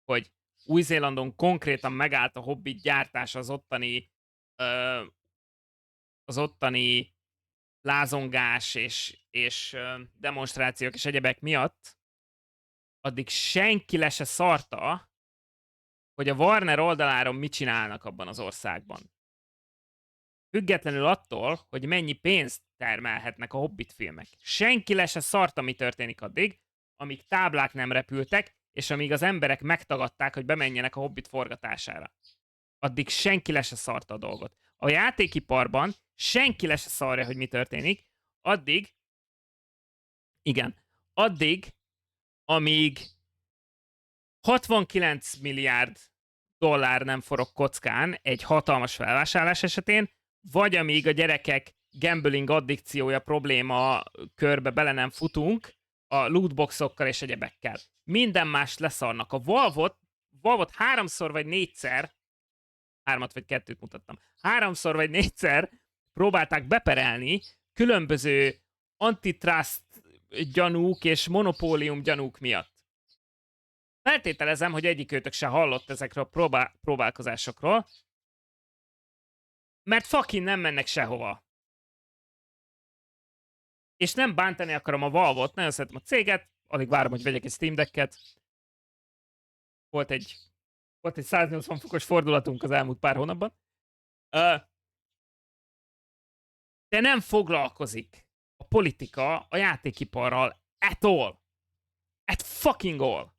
hogy Új-Zélandon konkrétan megállt a Hobbit gyártás az ottani lázongás és demonstrációk és egyebek miatt, addig senki le se szarta, hogy a Warner oldaláron mit csinálnak abban az országban. Függetlenül attól, hogy mennyi pénzt termelhetnek a Hobbit filmek. Senki le se szarta, mi történik addig, amíg táblák nem repültek, és amíg az emberek megtagadták, hogy bemenjenek a Hobbit forgatására. Addig senki le se szarta a dolgot. A játékiparban senki le se szarja, hogy mi történik, addig, amíg 69 milliárd dollár nem forog kockán egy hatalmas felvásárlás esetén, vagy amíg a gyerekek gambling addikciója probléma körbe bele nem futunk, a lootboxokkal és egyebekkel. Minden más leszarnak. A Valve-ot 3-szor vagy 4-szer, 3-at vagy 2-t mutattam, 3-szor vagy 4-szer próbálták beperelni különböző antitrust gyanúk és monopólium gyanúk miatt. Feltételezem, hogy egyikőtök se hallott ezekről a próbálkozásokról, mert fucking nem mennek sehova. És nem bántani akarom a Valve-ot, nagyon szeretem a céget, alig várom, hogy vegyek egy Steam Decket. Volt egy 180 fokos fordulatunk az elmúlt pár hónapban. De nem foglalkozik a politika a játékiparral at all. At fucking all.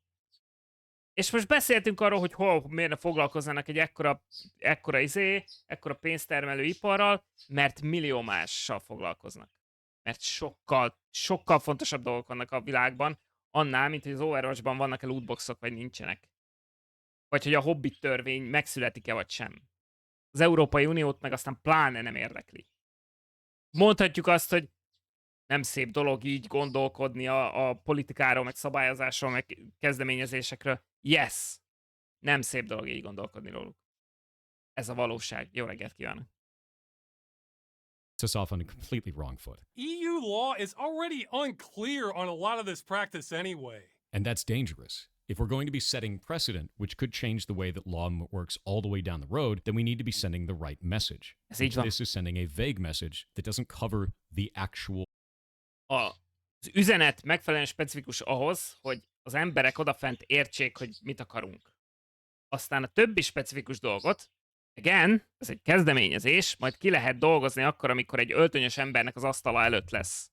És most beszéltünk arról, hogy miért ne foglalkoznának egy ekkora pénztermelő iparral, mert millió mással foglalkoznak. Mert sokkal fontosabb dolgok vannak a világban, annál, mint hogy az Overwatchban vannak-e lootboxok, vagy nincsenek. Vagy hogy a Hobbit törvény megszületik-e, vagy sem. Az Európai Uniót meg aztán pláne nem érdekli. Mondhatjuk azt, hogy nem szép dolog így gondolkodni a politikáról, meg szabályozásról, meg kezdeményezésekről. Yes! Nem szép dolog így gondolkodni róluk. Ez a valóság. Jó reggelt kívánok! Us off on a completely wrong foot. EU law is already unclear on a lot of this practice anyway. And that's dangerous. If we're going to be setting precedent, which could change the way that law works all the way down the road, then we need to be sending the right message. This is sending a vague message that doesn't cover the actual... Az üzenet megfelelően specifikus ahhoz, hogy az emberek odafent értsék, hogy mit akarunk. Aztán a többi specifikus dolgot, again, ez egy kezdeményezés, majd ki lehet dolgozni akkor, amikor egy öltönyös embernek az asztala előtt lesz.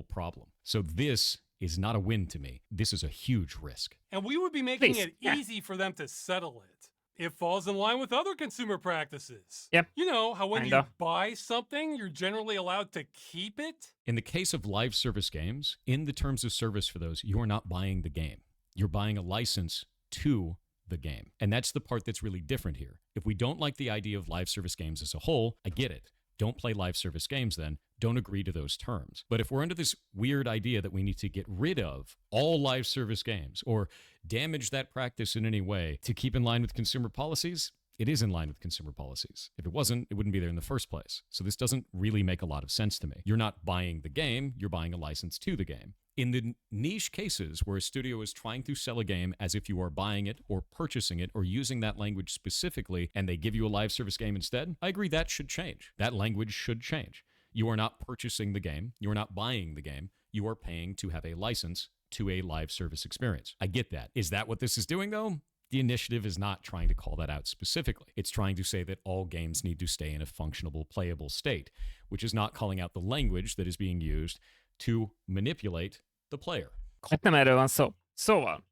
Problem. So this is not a win to me. This is a huge risk. And we would be making it easy for them to settle it. It falls in line with other consumer practices. Yep. You know how when you buy something, you're generally allowed to keep it? In the case of live service games, in the terms of service for those, you are not buying the game. You're buying a license to the game. And that's the part that's really different here. If we don't like the idea of live service games as a whole, I get it. Don't play live service games then. Don't agree to those terms. But if we're under this weird idea that we need to get rid of all live service games or damage that practice in any way to keep in line with consumer policies, it is in line with consumer policies. If it wasn't, it wouldn't be there in the first place. So this doesn't really make a lot of sense to me. You're not buying the game, you're buying a license to the game. In the niche cases where a studio is trying to sell a game as if you are buying it or purchasing it or using that language specifically and they give you a live service game instead, I agree that should change. That language should change. You are not purchasing the game, you are not buying the game, you are paying to have a license to a live service experience. I get that. Is that what this is doing though? The initiative is not trying to call that out specifically. It's trying to say that all games need to stay in a functionable, playable state, which is not calling out the language that is being used to manipulate the player. Hát nem erről van szó. Szóval,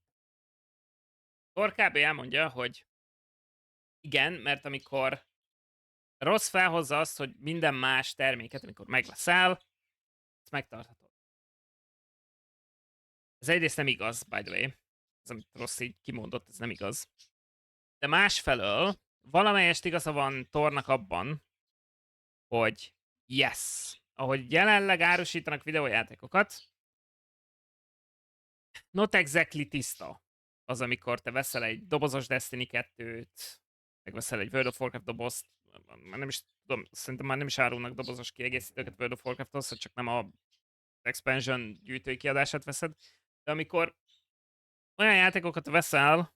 kb. Elmondja, hogy igen, mert amikor rossz felhozza azt, hogy minden más terméket, amikor megveszel, ezt megtarthatod. Ez egyrészt nem igaz, by the way. Ez, amit rossz így kimondott, ez nem igaz. De másfelől valamelyest igaza van Thornak abban, hogy yes, ahogy jelenleg árusítanak videójátékokat, not exactly tiszta az, amikor te veszel egy dobozos Destiny 2-t, megveszel egy World of Warcraft dobozt, nem is tudom, szerintem már nem is árulnak dobozos kiegészítőket World of Warcrafthoz, hogy csak nem a expansion gyűjtői kiadását veszed, de amikor olyan játékokat veszel,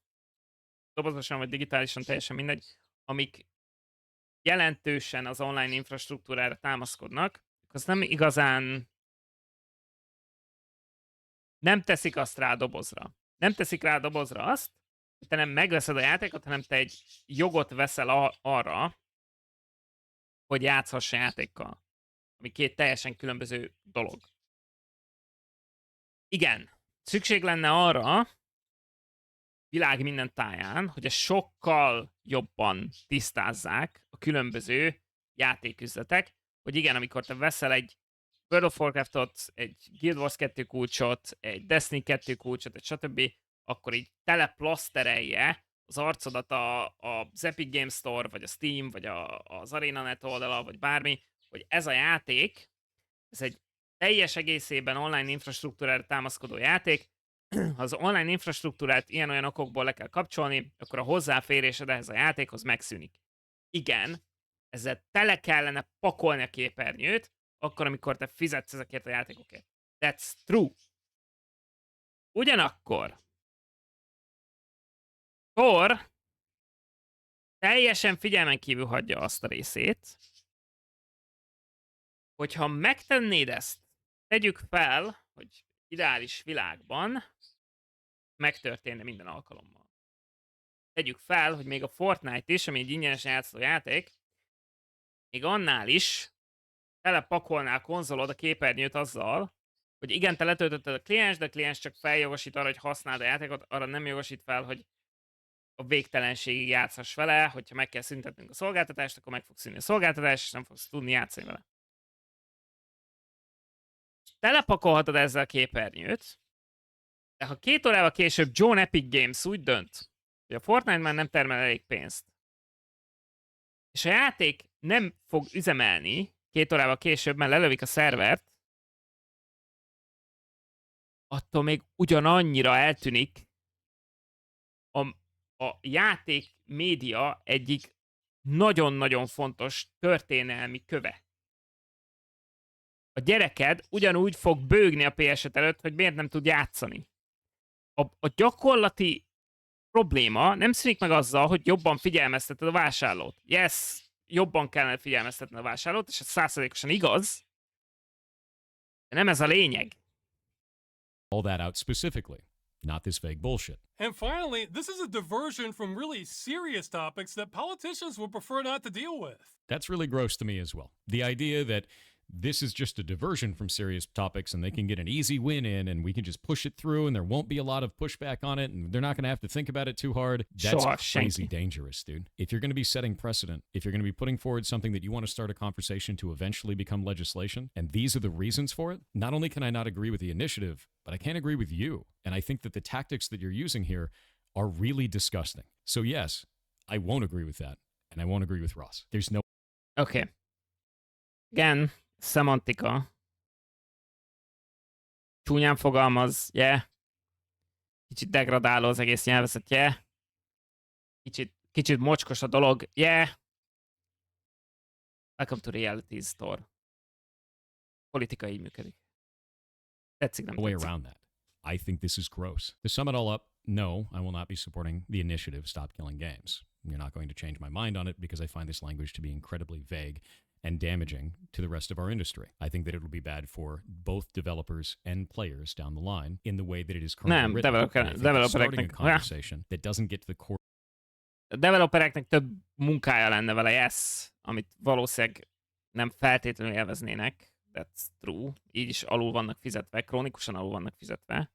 dobozosan vagy digitálisan, teljesen mindegy, amik jelentősen az online infrastruktúrára támaszkodnak, az nem igazán nem teszik azt rá a dobozra. Nem teszik rá a dobozra azt, hogy te nem megveszed a játékot, hanem te egy jogot veszel arra, hogy játszhass a játékkal. Ami két teljesen különböző dolog. Igen, szükség lenne arra, világ minden táján, hogy ezt sokkal jobban tisztázzák a különböző játéküzletek, hogy igen, amikor te veszel egy World of Warcraftot, egy Guild Wars 2 kulcsot, egy Destiny 2 kulcsot, egy stb., akkor így teleplaszterelje az arcodat az Epic Games Store, vagy a Steam, vagy az ArenaNet oldala, vagy bármi, hogy ez a játék, ez egy teljes egészében online infrastruktúrára támaszkodó játék. Ha az online infrastruktúrát ilyen-olyan okokból le kell kapcsolni, akkor a hozzáférésed ehhez a játékhoz megszűnik. Igen, ezzel tele kellene pakolni a képernyőt, akkor, amikor te fizetsz ezekért a játékokért. That's true. Ugyanakkor Thor teljesen figyelmen kívül hagyja azt a részét, hogyha megtennéd ezt, tegyük fel, hogy ideális világban megtörténne minden alkalommal. Tegyük fel, hogy még a Fortnite is, ami egy ingyenesen játszó játék, még annál is telepakolná a konzolod a képernyőt azzal, hogy igen, te letöltötted a kliens, de a kliens csak feljogosít arra, hogy használd a játékot, arra nem jogosít fel, hogy a végtelenségig játszhass vele, hogyha meg kell szüntetnünk a szolgáltatást, akkor meg fog szűnni a szolgáltatás, és nem fogsz tudni játszani vele. Telepakolhatod ezzel a képernyőt, de ha 2 órával később John Epic Games úgy dönt, hogy a Fortnite már nem termel elég pénzt, és a játék nem fog üzemelni 2 órával később, mert lelövik a szervert, attól még ugyanannyira eltűnik a játék média egyik nagyon-nagyon fontos történelmi köve. A gyereked ugyanúgy fog bőgni a PS5 előtt, hogy miért nem tud játszani. A gyakorlati probléma nem szűnik meg azzal, hogy jobban figyelmezteted a vásárlót. Yes, jobban kellene figyelmeztetni a vásárlót, és ez 100%-osan igaz, de nem ez a lényeg. All that out specifically, not this vague bullshit. And finally, this is a diversion from really serious topics that politicians would prefer not to deal with. That's really gross to me as well. The idea that this is just a diversion from serious topics and they can get an easy win in and we can just push it through and there won't be a lot of pushback on it and they're not going to have to think about it too hard. That's crazy dangerous, dude. If you're going to be setting precedent, if you're going to be putting forward something that you want to start a conversation to eventually become legislation, and these are the reasons for it, not only can I not agree with the initiative, but I can't agree with you. And I think that the tactics that you're using here are really disgusting. So yes, I won't agree with that. And I won't agree with Ross. There's no... Okay. Again, szemantika. Csúnyán fogalmaz, yeah. Kicsit degradáló az egész nyelvezet, yeah. Kicsit mocskos a dolog, yeah. Welcome to reality store. Politika így működik. Tetszik, nem way tetszik. around that. I think this is gross. To sum it all up, no, I will not be supporting the initiative Stop Killing Games. You're not going to change my mind on it because I find this language to be incredibly vague and damaging to the rest of our industry. I think that it will be bad for both developers and players down the line in the way that it is currently written. Starting a conversation that doesn't get to the core. A developereknek több munkája lenne vele, yes, amit valószínűleg nem feltétlenül élveznének. That's true. Így is alul vannak fizetve, krónikusan alul vannak fizetve.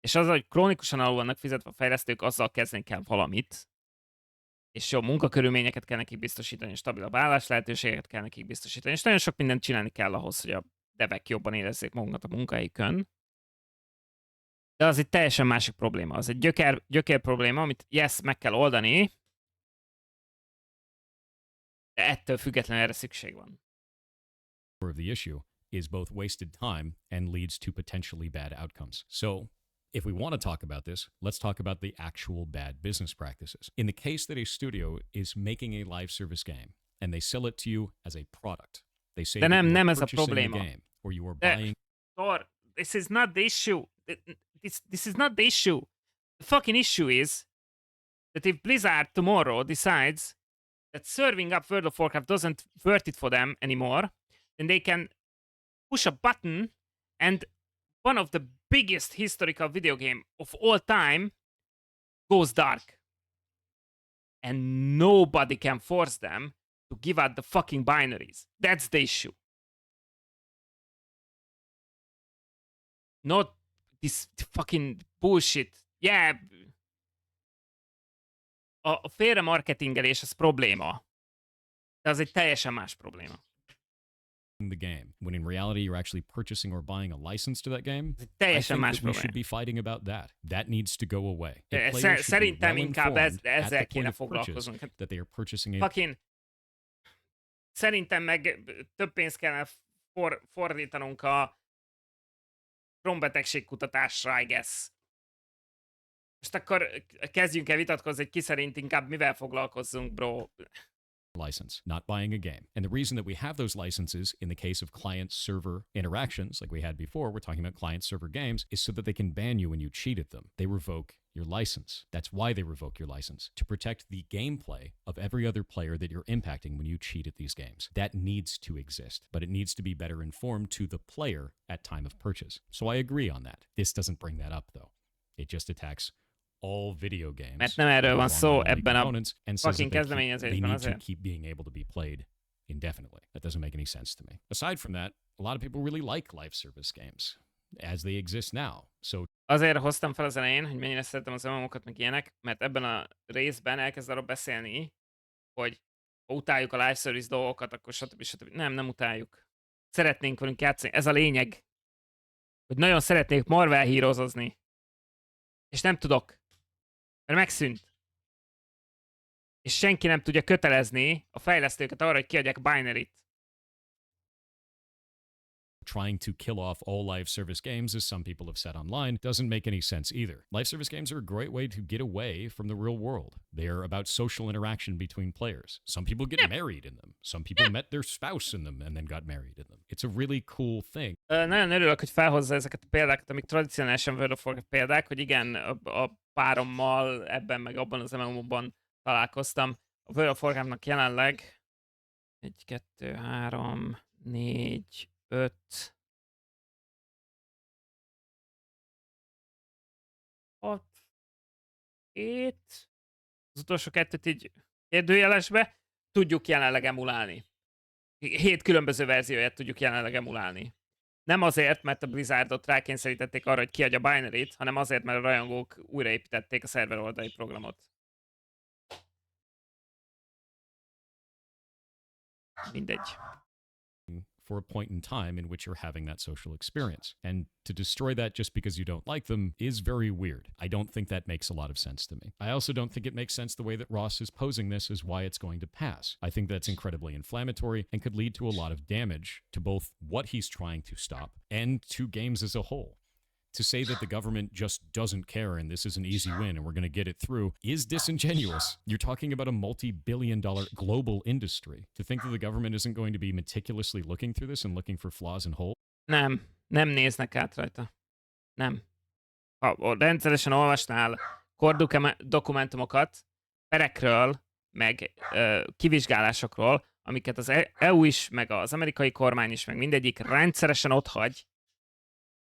És az, hogy krónikusan alul vannak fizetve a fejlesztők, azzal kezdeni kell valamit. És jó munkakörülményeket kell nekik biztosítani, és stabilabb álláslehetőségeket kell nekik biztosítani, és nagyon sok mindent csinálni kell ahhoz, hogy a devek jobban érezzék magukat a munkahelyükön. De az egy teljesen másik probléma. Az egy gyökér probléma, amit yes, meg kell oldani, de ettől függetlenül erre szükség van. Of the issue is both wasted time and leads to potentially bad outcomes. So, if we want to talk about this, let's talk about the actual bad business practices. In the case that a studio is making a live service game and they sell it to you as a product, they say that you are purchasing the game or you are buying. Thor, this is not the issue. This is not the issue. The fucking issue is that if Blizzard tomorrow decides that serving up World of Warcraft doesn't worth it for them anymore, then they can push a button and one of the biggest historical video game of all time goes dark. And nobody can force them to give out the fucking binaries. That's the issue. Not this fucking bullshit. Yeah. A félre marketingelés az probléma. De az egy teljesen más probléma. The game, when in reality you're actually purchasing or buying a license to that game. Teljesen más we probléma. should be fighting about that. That needs to go away. Szerintem inkább ezzel kéne foglalkoznunk. That they are purchasing a... Fucking... Szerintem meg több pénzt kellene fordítanunk a betegségkutatásra, I guess. Most akkor kezdjünk el vitatkozni, hogy ki szerint inkább mivel foglalkozzunk, bro. license, not buying a game. And the reason that we have those licenses in the case of client-server interactions, like we had before, we're talking about client-server games, is so that they can ban you when you cheat at them. They revoke your license. That's why they revoke your license, to protect the gameplay of every other player that you're impacting when you cheat at these games. That needs to exist, but it needs to be better informed to the player at time of purchase. So I agree on that. This doesn't bring that up, though. It just attacks all video games. Mert nem erről van szó ebben a and fucking they kezdeményezésben need to azért. keep being able to be played indefinitely. That doesn't make any sense to me. Aside from that, a lot of people really like live service games as they exist now. So Azért hoztam fel az elején, hogy mennyire szeretem az MMO-kat, meg ilyenek, mert ebben a részben elkezd arról beszélni, hogy ha utáljuk a live service dolgokat, akkor stb. Nem utáljuk. Szeretnénk velünk játszani. Ez a lényeg. Hogy nagyon szeretnék Marvel hírozozni. És nem tudok. Mert megszűnt. És senki nem tudja kötelezni a fejlesztőket arra, hogy kiadják binary-t. trying to kill off all live service games, as some people have said online, doesn't make any sense either. Live service games are a great way to get away from the real world. They're about social interaction between players. Some people get married in them. Some people met their spouse in them and then got married in them. It's a really cool thing. Nagyon örülök, hogy felhozza ezeket a példákat, amik tradicionálisan World of Warcraft példák, hogy igen, a párommal ebben meg abban az MMO-ban találkoztam. A World of Warcraftnak jelenleg 1, 2, 3, 4, 5, 6, 7, az utolsó kettőt így kérdőjelesbe tudjuk jelenleg emulálni. 7 különböző verzióját tudjuk jelenleg emulálni. Nem azért, mert a Blizzardot rákényszerítették arra, hogy kiadja binary-t, hanem azért, mert a rajongók újraépítették a szerver oldali programot. Mindegy. For a point in time in which you're having that social experience. And to destroy that just because you don't like them is very weird. I don't think that makes a lot of sense to me. I also don't think it makes sense the way that Ross is posing this as why it's going to pass. I think that's incredibly inflammatory and could lead to a lot of damage to both what he's trying to stop and to games as a whole. To say that the government just doesn't care and this is an easy win and we're going to get it through is disingenuous. You're talking about a multi-billion-dollar global industry. To think that the government isn't going to be meticulously looking through this and looking for flaws and holes. Nem néznek át rajta. Nem. Ha rendszeresen olvasnál dokumentumokat, perekről, meg kivizsgálásokról, amiket az EU is, meg az amerikai kormány is, meg mindegyik rendszeresen otthagy,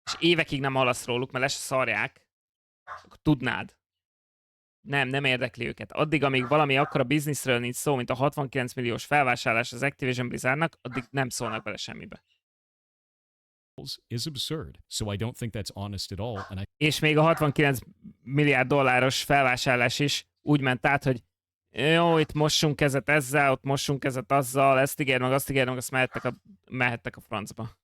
és évekig nem hallasz róluk, mert le se szarják, akkor tudnád. Nem érdekli őket. Addig, amíg valami akkora bizniszről nincs szó, mint a 69 milliós felvásárlás az Activision Blizzardnak, addig nem szólnak bele semmibe. Is absurd. So I don't think that's honest at all. And És még a 69 milliárd dolláros felvásárlás is úgy ment át, hogy jó, itt mossunk kezet ezzel, ott mossunk kezet azzal, ezt ígér meg, azt mehettek a francba.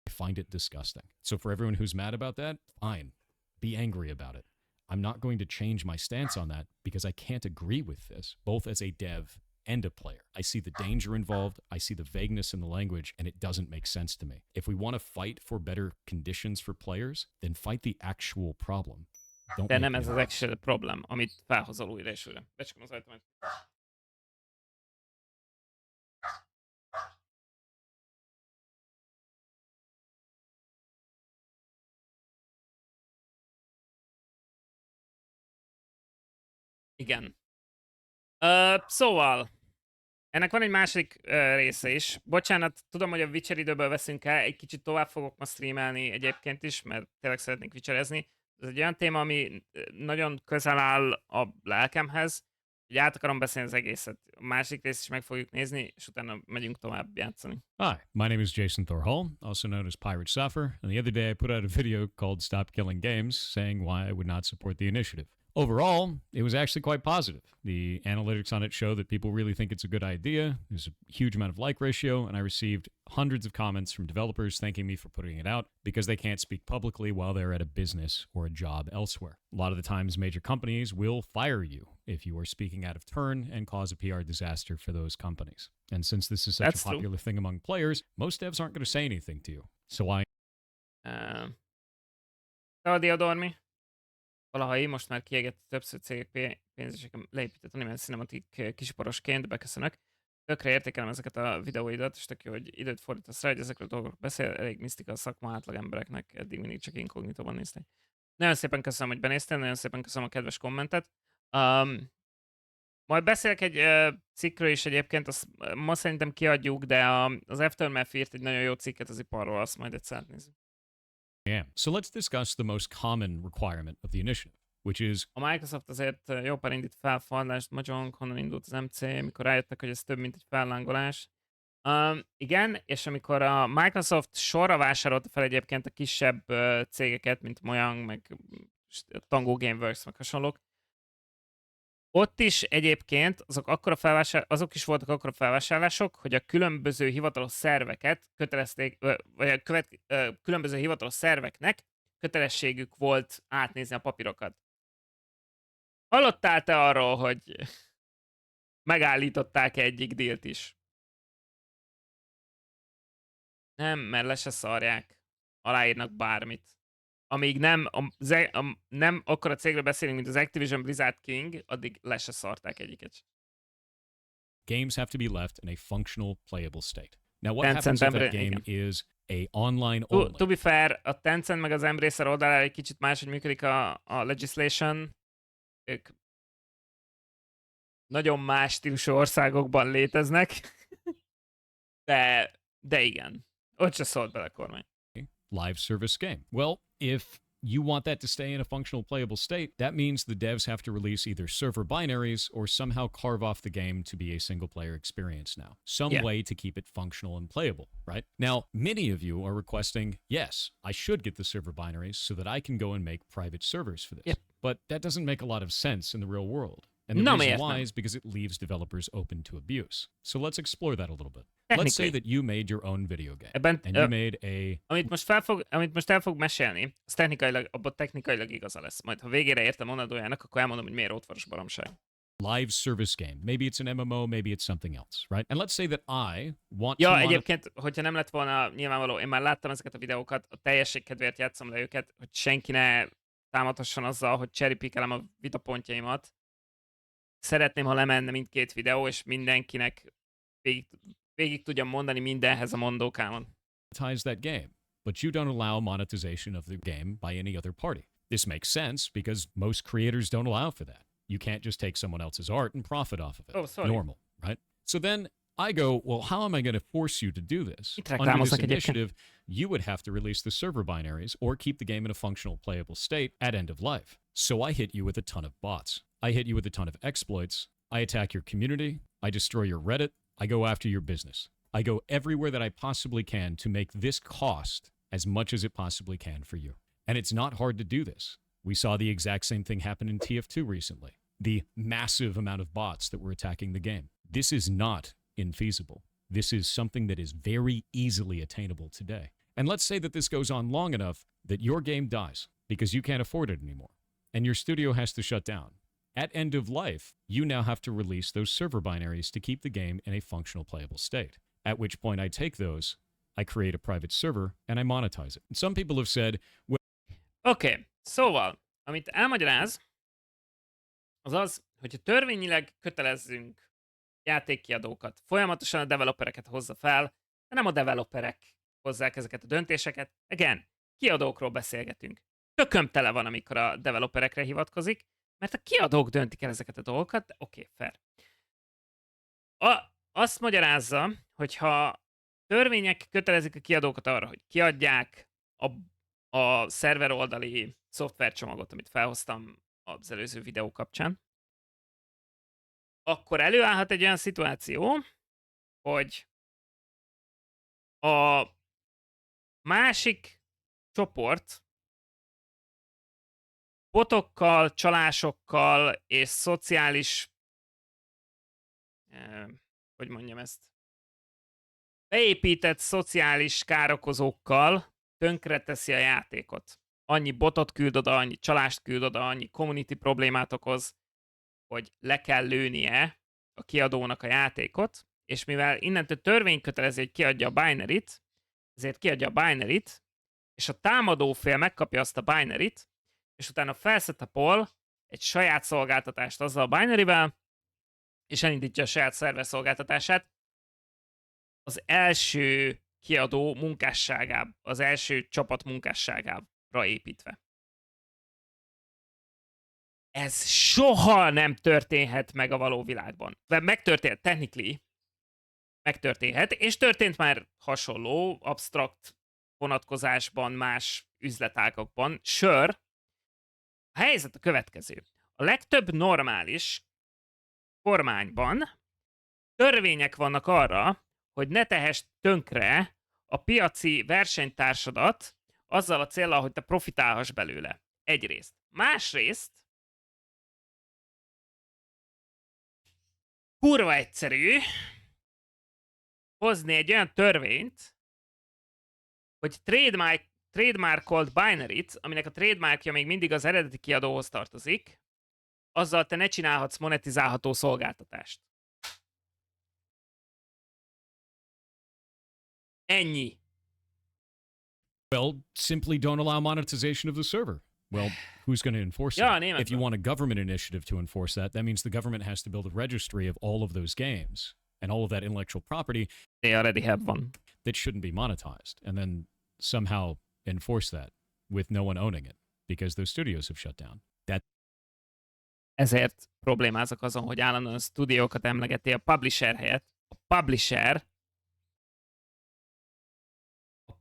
I find it disgusting. So for everyone who's mad about that, fine. Be angry about it. I'm not going to change my stance on that because I can't agree with this, both as a dev and a player. I see the danger involved, I see the vagueness in the language, and it doesn't make sense to me. If we want to fight for better conditions for players, then fight the actual problem. De nem ez az actual problem, amit felhozol újra és újra. Becsukom az ajtómat. Igen. Szóval, ennek van egy másik része is. Bocsánat, tudom, hogy a Witcher időből veszünk el, egy kicsit tovább fogok ma streamelni egyébként is, mert tényleg szeretnék Witcherezni. Ez egy olyan téma, ami nagyon közel áll a lelkemhez, hogy át akarom beszélni az egészet. A másik részt is meg fogjuk nézni, és utána megyünk tovább játszani. Hi, my name is Jason Thorhall, also known as Pirate Software, and the other day I put out a video called Stop Killing Games, saying why I would not support the initiative. Overall, it was actually quite positive. The analytics on it show that people really think it's a good idea. There's a huge amount of like ratio, and I received hundreds of comments from developers thanking me for putting it out because they can't speak publicly while they're at a business or a job elsewhere. A lot of the times, major companies will fire you if you are speaking out of turn and cause a PR disaster for those companies. And since this is such a popular thing among players, most devs aren't going to say anything to you. So Claudia Dormi. Valaha most már kiégett többször cégek pénzéseken leépített animált cinematik kisiparosként, beköszönök. Tökre értékelem ezeket a videóidat, és tök jó, hogy időt fordítasz rá, hogy ezekről a dolgokról beszél, elég misztika a szakma átlag embereknek, eddig mindig csak inkognitóban néztek. Nagyon szépen köszönöm, hogy benéztél, nagyon szépen köszönöm a kedves kommentet. Majd beszélek egy cikkről is egyébként, azt ma szerintem kiadjuk, de az Aftermath írt egy nagyon jó cikket az iparról, azt majd egyszer átnézzük. Yeah. So let's discuss the most common requirement of the initiative, which is A Microsoft azért jó pár indít felfallást, nagyon honnan indult az MC, mikor rájöttek, hogy ez több, mint egy fellángolás. Igen, és amikor a Microsoft sorra vásárolta fel egyébként a kisebb cégeket, mint Mojang, meg Tango Gameworks, meg hasonlók, ott is egyébként azok is voltak akkora felvásárlások, hogy a különböző hivatalos szerveket kötelezték, vagy a különböző hivatalos szerveknek kötelességük volt átnézni a papírokat. Hallottál te arról, hogy megállították egyik dílt is? Nem, mert le se szarják. Aláírnak bármit. Amíg nem akkora cégről beszélünk, mint az Activision Blizzard King, addig le se szarták egyiket. games have to be left in a functional, playable state. Now, what Tencent happens if that igen. game is a online only? To be fair, a Tencent meg az Embracer oldalára egy kicsit máshogy működik a legislation. Ők nagyon más stílusú országokban léteznek. de igen. Ott se szólt bele kormány. Live service game. Well, if you want that to stay in a functional, playable state, that means the devs have to release either server binaries or somehow carve off the game to be a single-player experience now. Some way to keep it functional and playable, right? Now, many of you are requesting, yes, I should get the server binaries so that I can go and make private servers for this. But that doesn't make a lot of sense in the real world. And the reason why is because it leaves developers open to abuse. So let's explore that a little bit. Let's say that you made your own video game, and you made a... Amit most el fog mesélni, az technikailag igaza lesz. Majd ha végére értem monadójának, akkor elmondom, hogy miért ótvaros baromság. Live service game. Maybe it's an MMO, maybe it's something else, right? And let's say that I want to... Ja, egyébként, hogyha nem lett volna nyilvánvaló, én már láttam ezeket a videókat, a teljesség kedvéért játszom le őket, hogy senki ne támadhasson azzal, hogy cherrypickelem a vitapontjaimat. Szeretném, ha lemenne mindkét videó, és mindenkinek végig tudjam mondani mindenhez a mondókámon. Monetize that game, but you don't allow monetization of the game by any other party. This makes sense because most creators don't allow for that. You can't just take someone else's art and profit off of it. Oh, sorry. Normal, right? So then I go, well, how am I going to force you to do this? Under this initiative, you would have to release the server binaries or keep the game in a functional, playable state at end of life. So I hit you with a ton of bots. I hit you with a ton of exploits. I attack your community. I destroy your Reddit. I go after your business. I go everywhere that I possibly can to make this cost as much as it possibly can for you. And it's not hard to do this. We saw the exact same thing happen in TF2 recently. The massive amount of bots that were attacking the game. This is not infeasible. This is something that is very easily attainable today. And let's say that this goes on long enough that your game dies because you can't afford it anymore and your studio has to shut down. At end of life, you now have to release those server binaries to keep the game in a functional, playable state. At which point I take those, I create a private server, and I monetize it. And some people have said... Oké, szóval, amit elmagyaráz, az az, hogyha törvényileg kötelezzünk játékkiadókat, folyamatosan a developereket hozza fel, de nem a developerek hozzák ezeket a döntéseket. Again, kiadókról beszélgetünk. Tököm tele van, amikor a developerekre hivatkozik, mert a kiadók döntik el ezeket a dolgokat, de oké, fair. Azt magyarázza, hogyha törvények kötelezik a kiadókat arra, hogy kiadják a szerver oldali szoftvercsomagot, amit felhoztam az előző videó kapcsán, akkor előállhat egy olyan szituáció, hogy a másik csoport botokkal, csalásokkal és szociális, hogy mondjam ezt, beépített szociális károkozókkal tönkreteszi a játékot. Annyi botot küld oda, annyi csalást küld oda, annyi community problémát okoz, hogy le kell lőnie a kiadónak a játékot, és mivel innentől törvény kötelezi, hogy kiadja a binary-t, ezért kiadja a binary-t, és a támadó fél megkapja azt a binary-t, és utána felsetupol egy saját szolgáltatást azzal a binary-vel, és elindítja a saját szerver szolgáltatását az első kiadó munkásságába, az első csapat munkásságára építve. Ez soha nem történhet meg a való világban. Megtörténhet, technically megtörténhet, és történt már hasonló, absztrakt vonatkozásban, más üzletágakban. Sure, a helyzet a következő. A legtöbb normális kormányban törvények vannak arra, hogy ne tehess tönkre a piaci versenytársadat azzal a céllal, hogy te profitálhass belőle. Egyrészt. Másrészt kurva egyszerű hozni egy olyan törvényt, hogy trademarkolt binary-t, aminek a trademarkja még mindig az eredeti kiadóhoz tartozik, azzal te ne csinálhatsz monetizálható szolgáltatást. Ennyi. Well, simply don't allow monetization of the server. Well, who's going to enforce Ja, that? németben. If you want a government initiative to enforce that, that means the government has to build a registry of all of those games and all of that intellectual property They already have one. that shouldn't be monetized, and then somehow enforce that with no one owning it because those studios have shut down. Ezért problémázok azon, hogy állandóan a stúdiókat emlegeti a publisher helyett. A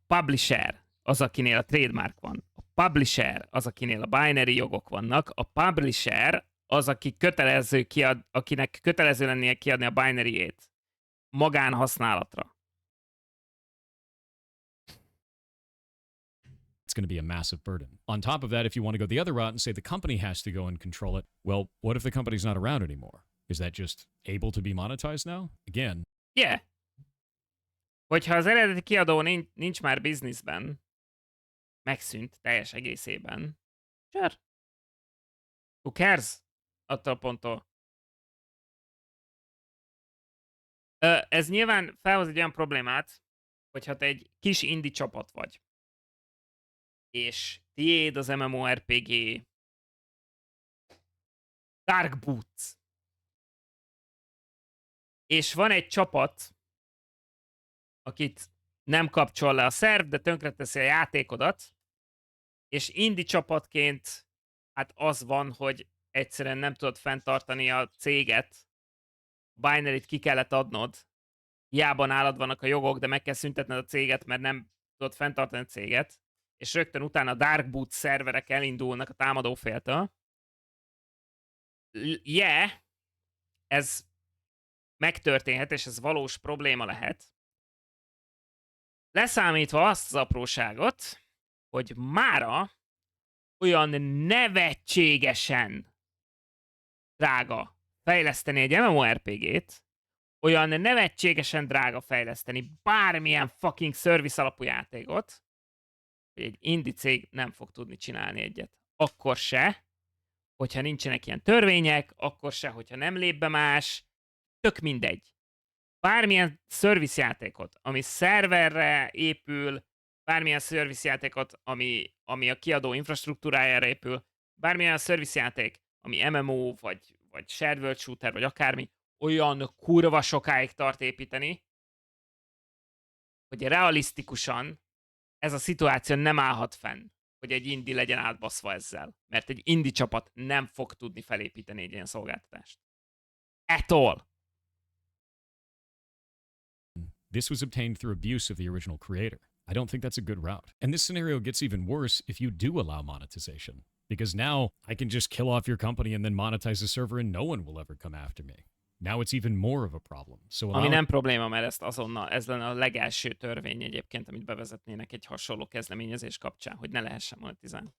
publisher az, akinél a trademark van. A publisher az, akinél a binary jogok vannak. A publisher az, akinek kötelező lennie kiadni a binary-ét magánhasználatra. It's going to be a massive burden. On top of that, if you want to go the other route and say the company has to go and control it, well, what if the company's not around anymore? Is that just able to be monetized now? Again, Yeah. Hogyha az eredeti kiadó nincs már bizniszben, megszűnt teljes egészében. Sure. Who cares? Attól a ponttól. Ez nyilván felhoz egy olyan problémát, hogyha te egy kis indie csapat vagy, és tiéd az MMORPG Dark Boots, és van egy csapat, akit nem kapcsol le a szerv, de tönkreteszi a játékodat, és indie csapatként hát az van, hogy egyszerűen nem tudod fenntartani a céget, binary-t ki kellett adnod, hiába nálad vannak a jogok, de meg kell szüntetned a céget, mert nem tudod fenntartani a céget, és rögtön utána a Dark Boot szerverek elindulnak a támadóféltől. Ez megtörténhet, és ez valós probléma lehet. Leszámítva azt az apróságot, hogy mára olyan nevetségesen drága fejleszteni egy MMORPG-t, olyan nevetségesen drága fejleszteni bármilyen fucking service alapú játékot, hogy egy indie cég nem fog tudni csinálni egyet. Akkor se, hogyha nincsenek ilyen törvények, akkor se, hogyha nem lép be más, tök mindegy. Bármilyen service játékot, ami szerverre épül, bármilyen service játékot, ami a kiadó infrastruktúrájára épül, bármilyen service játék, ami MMO, vagy shared world shooter, vagy akármi, olyan kurva sokáig tart építeni, hogy realisztikusan ez a szituáció nem állhat fenn, hogy egy indie legyen átbaszva ezzel. Mert egy indie csapat nem fog tudni felépíteni egy ilyen szolgáltatást. At all. this was obtained through abuse of the original creator. I don't think that's a good route. And this scenario gets even worse if you do allow monetization. Because now I can just kill off your company and then monetize the server and no one will ever come after me. Now it's even more of a problem. So Ami nem probléma, mert ezt azonnal, ez lenne a legelső törvény egyébként, amit bevezetnének egy hasonló kezdeményezés kapcsán, hogy ne lehessen monetizálni.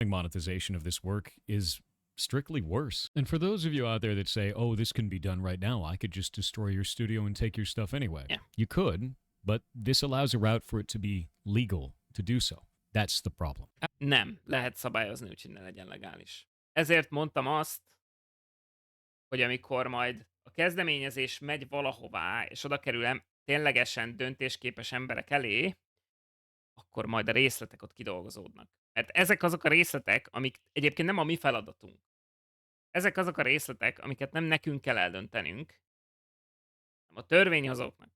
monetization of this work is strictly worse. And for those of you out there that say, oh, this can be done right now, I could just destroy your studio and take your stuff anyway. Yeah. You could, but this allows a route for it to be legal to do so. That's the problem. Nem, lehet szabályozni, úgyhogy ne legyen legális. Ezért mondtam azt, hogy amikor majd a kezdeményezés megy valahová, és oda kerül ténylegesen döntésképes emberek elé, akkor majd a részletek ott kidolgozódnak. Mert ezek azok a részletek, amik egyébként nem a mi feladatunk. Ezek azok a részletek, amiket nem nekünk kell eldöntenünk, hanem a törvényhozóknak.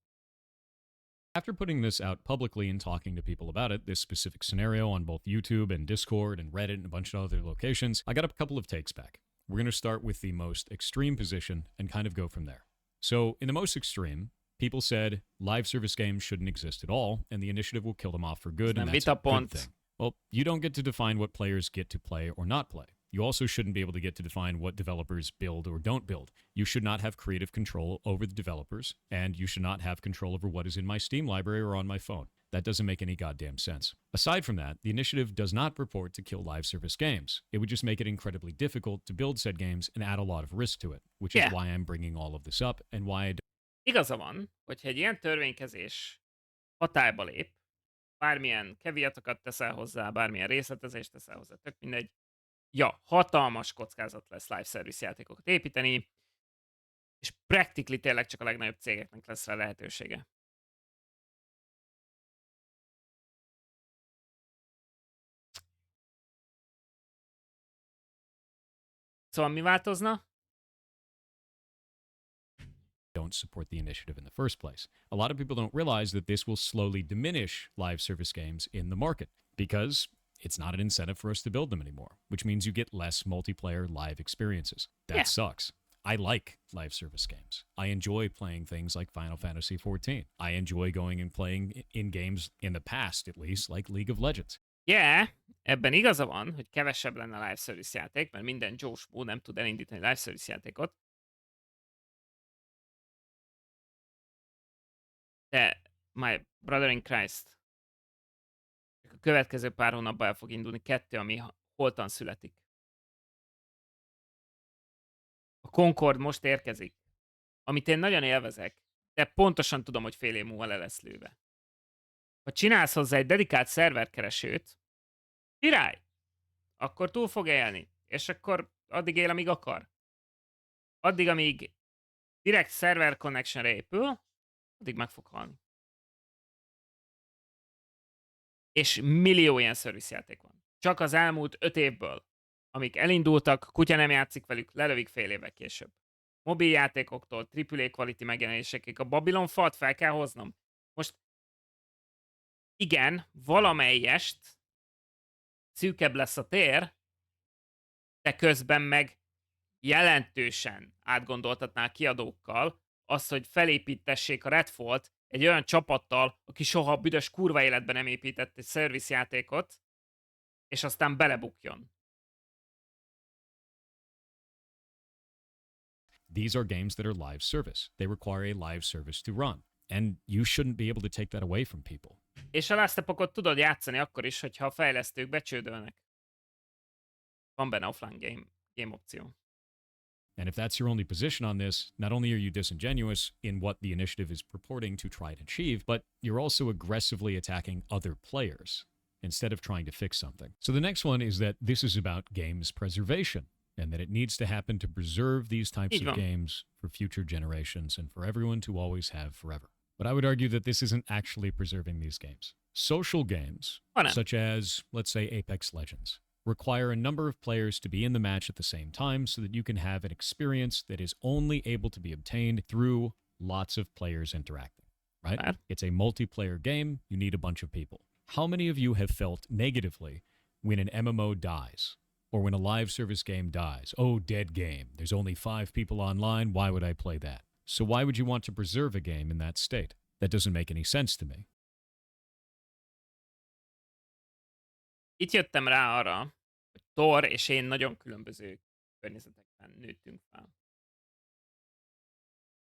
After putting this out publicly and talking to people about it, this specific scenario on both YouTube and Discord and Reddit and a bunch of other locations, I got a couple of takes back. We're going to start with the most extreme position and kind of go from there. So, in the most extreme, people said live service games shouldn't exist at all, and the initiative will kill them off for good, and that's a good thing. Well, you don't get to define what players get to play or not play. You also shouldn't be able to get to define what developers build or don't build. You should not have creative control over the developers, and you should not have control over what is in my Steam library or on my phone. That doesn't make any goddamn sense. Aside from that, the initiative does not purport to kill live service games. It would just make it incredibly difficult to build said games and add a lot of risk to it, which is why I'm bringing all of this up and why I Igaza van, hogyha egy ilyen törvénykezés hatályba lép, bármilyen caveatokat teszel hozzá, bármilyen részletezést teszel hozzá, tök mindegy. Ja, hatalmas kockázat lesz live service játékokat építeni, és practically tényleg csak a legnagyobb cégeknek lesz rá lehetősége. Szóval mi változna? don't support the initiative in the first place. A lot of people don't realize that this will slowly diminish live service games in the market because it's not an incentive for us to build them anymore, which means you get less multiplayer live experiences. That sucks. I like live service games. I enjoy playing things like Final Fantasy XIV. I enjoy going and playing in games in the past, at least, like League of Legends. Yeah, ebben igaza van, hogy kevesebb lenne live service játék, mert minden Joe nem tud elindítani live service játékot. De, my brother in Christ, a következő pár hónapban el fog indulni 2, ami holtan születik. A Concord most érkezik, amit én nagyon élvezek, de pontosan tudom, hogy fél év múlva le lesz lőve. Ha csinálsz hozzá egy dedikált szerverkeresőt, király, akkor túl fog élni, és akkor addig él, amíg akar. Addig, amíg direkt server connectionre épül, addig meg fog halni. És millió ilyen service játék van. Csak az elmúlt 5 évből, amik elindultak, kutya nem játszik velük, lelövik fél évvel később. Mobil játékoktól, AAA quality megjelenésekig a Babylon Fall-t fel kell hoznom. Most igen, valamelyest szűkebb lesz a tér, de közben meg jelentősen átgondoltatnál kiadókkal azt, hogy felépítessék a Redfall-t egy olyan csapattal, aki soha a büdös kurva életben nem épített egy service játékot, és aztán belebukjon. These are games that are live service. They require a live service to run. And you shouldn't be able to take that away from people. És a Last Epoch-ot tudod játszani akkor is, hogyha a fejlesztők becsődölnek. Van benne offline game opció. And if that's your only position on this, not only are you disingenuous in what the initiative is purporting to try to achieve, but you're also aggressively attacking other players instead of trying to fix something. So the next one is that this is about games preservation and that it needs to happen to preserve these types of games for future generations and for everyone to always have forever. But I would argue that this isn't actually preserving these games. Social games, such as, let's say, Apex Legends, require a number of players to be in the match at the same time so that you can have an experience that is only able to be obtained through lots of players interacting, right? It's a multiplayer game. You need a bunch of people. How many of you have felt negatively when an MMO dies or when a live service game dies? Oh, dead game. There's only 5 people online. Why would I play that? So why would you want to preserve a game in that state? That doesn't make any sense to me. Itt jöttem rá arra, hogy Thor és én nagyon különböző környezetekben nőttünk fel.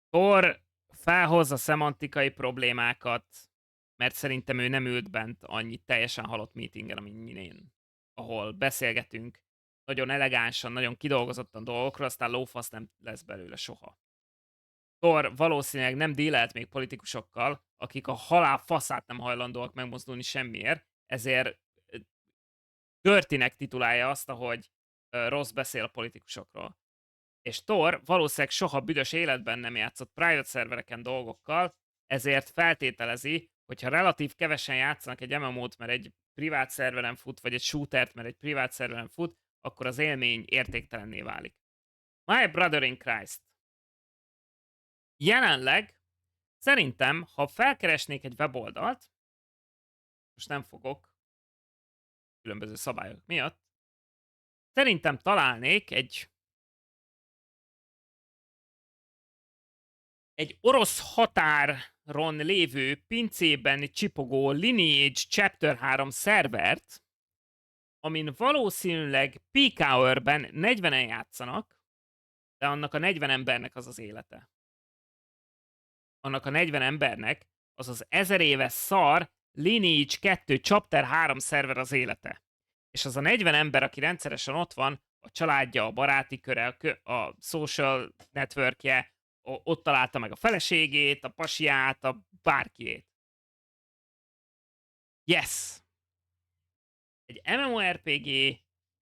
Thor felhozza szemantikai problémákat, mert szerintem ő nem ült bent annyi teljesen halott meetingen, amint én, ahol beszélgetünk nagyon elegánsan, nagyon kidolgozottan dolgokról, aztán lófasz nem lesz belőle soha. Thor valószínűleg nem dílelt még politikusokkal, akik a halál faszát nem hajlandóak megmozdulni semmiért, ezért Görtinek titulálja azt, ahogy rossz beszél a politikusokról. És Thor valószínűleg soha büdös életben nem játszott private szervereken dolgokkal, ezért feltételezi, hogyha relatív kevesen játszanak egy MMO-t, mert egy privát szerveren fut, vagy egy shootert, mert egy privát szerveren fut, akkor az élmény értéktelenné válik. My brother in Christ. Jelenleg szerintem, ha felkeresnék egy weboldalt, most nem fogok, különböző szabályok miatt, szerintem találnék egy orosz határon lévő, pincében csipogó Lineage Chapter 3 szervert, amin valószínűleg peak hour-ben 40-en játszanak, de annak a 40 embernek az az élete. Annak a 40 embernek az az 1000 éves szar Lineage 2 Chapter 3 szerver az élete. És az a 40 ember, aki rendszeresen ott van, a családja, a baráti köre, a social networkje, ott találta meg a feleségét, a pasiát, a bárkiét. Yes! Egy MMORPG,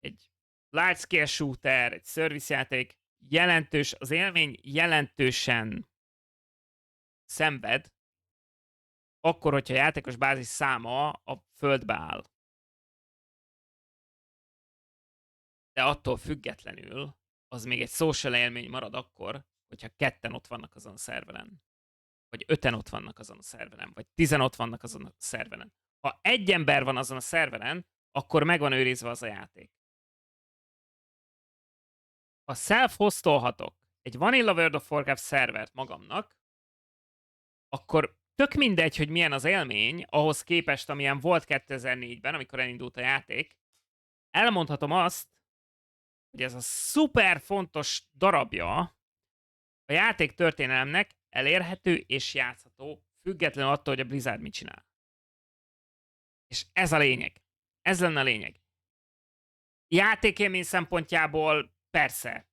egy large scale shooter, egy service játék az élmény jelentősen szenved, akkor, hogyha a játékos bázis száma a földbe áll. De attól függetlenül az még egy social élmény marad akkor, hogyha 2-en ott vannak azon a szerveren. Vagy 5-en ott vannak azon a szerveren. Vagy 10 ott vannak azon a szerveren. Ha egy ember van azon a szerveren, akkor meg van őrizve az a játék. Ha self-hostolhatok egy Vanilla World of Warcraft szervert magamnak, akkor tök mindegy, hogy milyen az élmény, ahhoz képest, amilyen volt 2004-ben, amikor elindult a játék, elmondhatom azt, hogy ez a szuper fontos darabja a játék történelemnek elérhető és játszható, függetlenül attól, hogy a Blizzard mit csinál. És ez a lényeg. Ez lenne a lényeg. Játékélmény szempontjából persze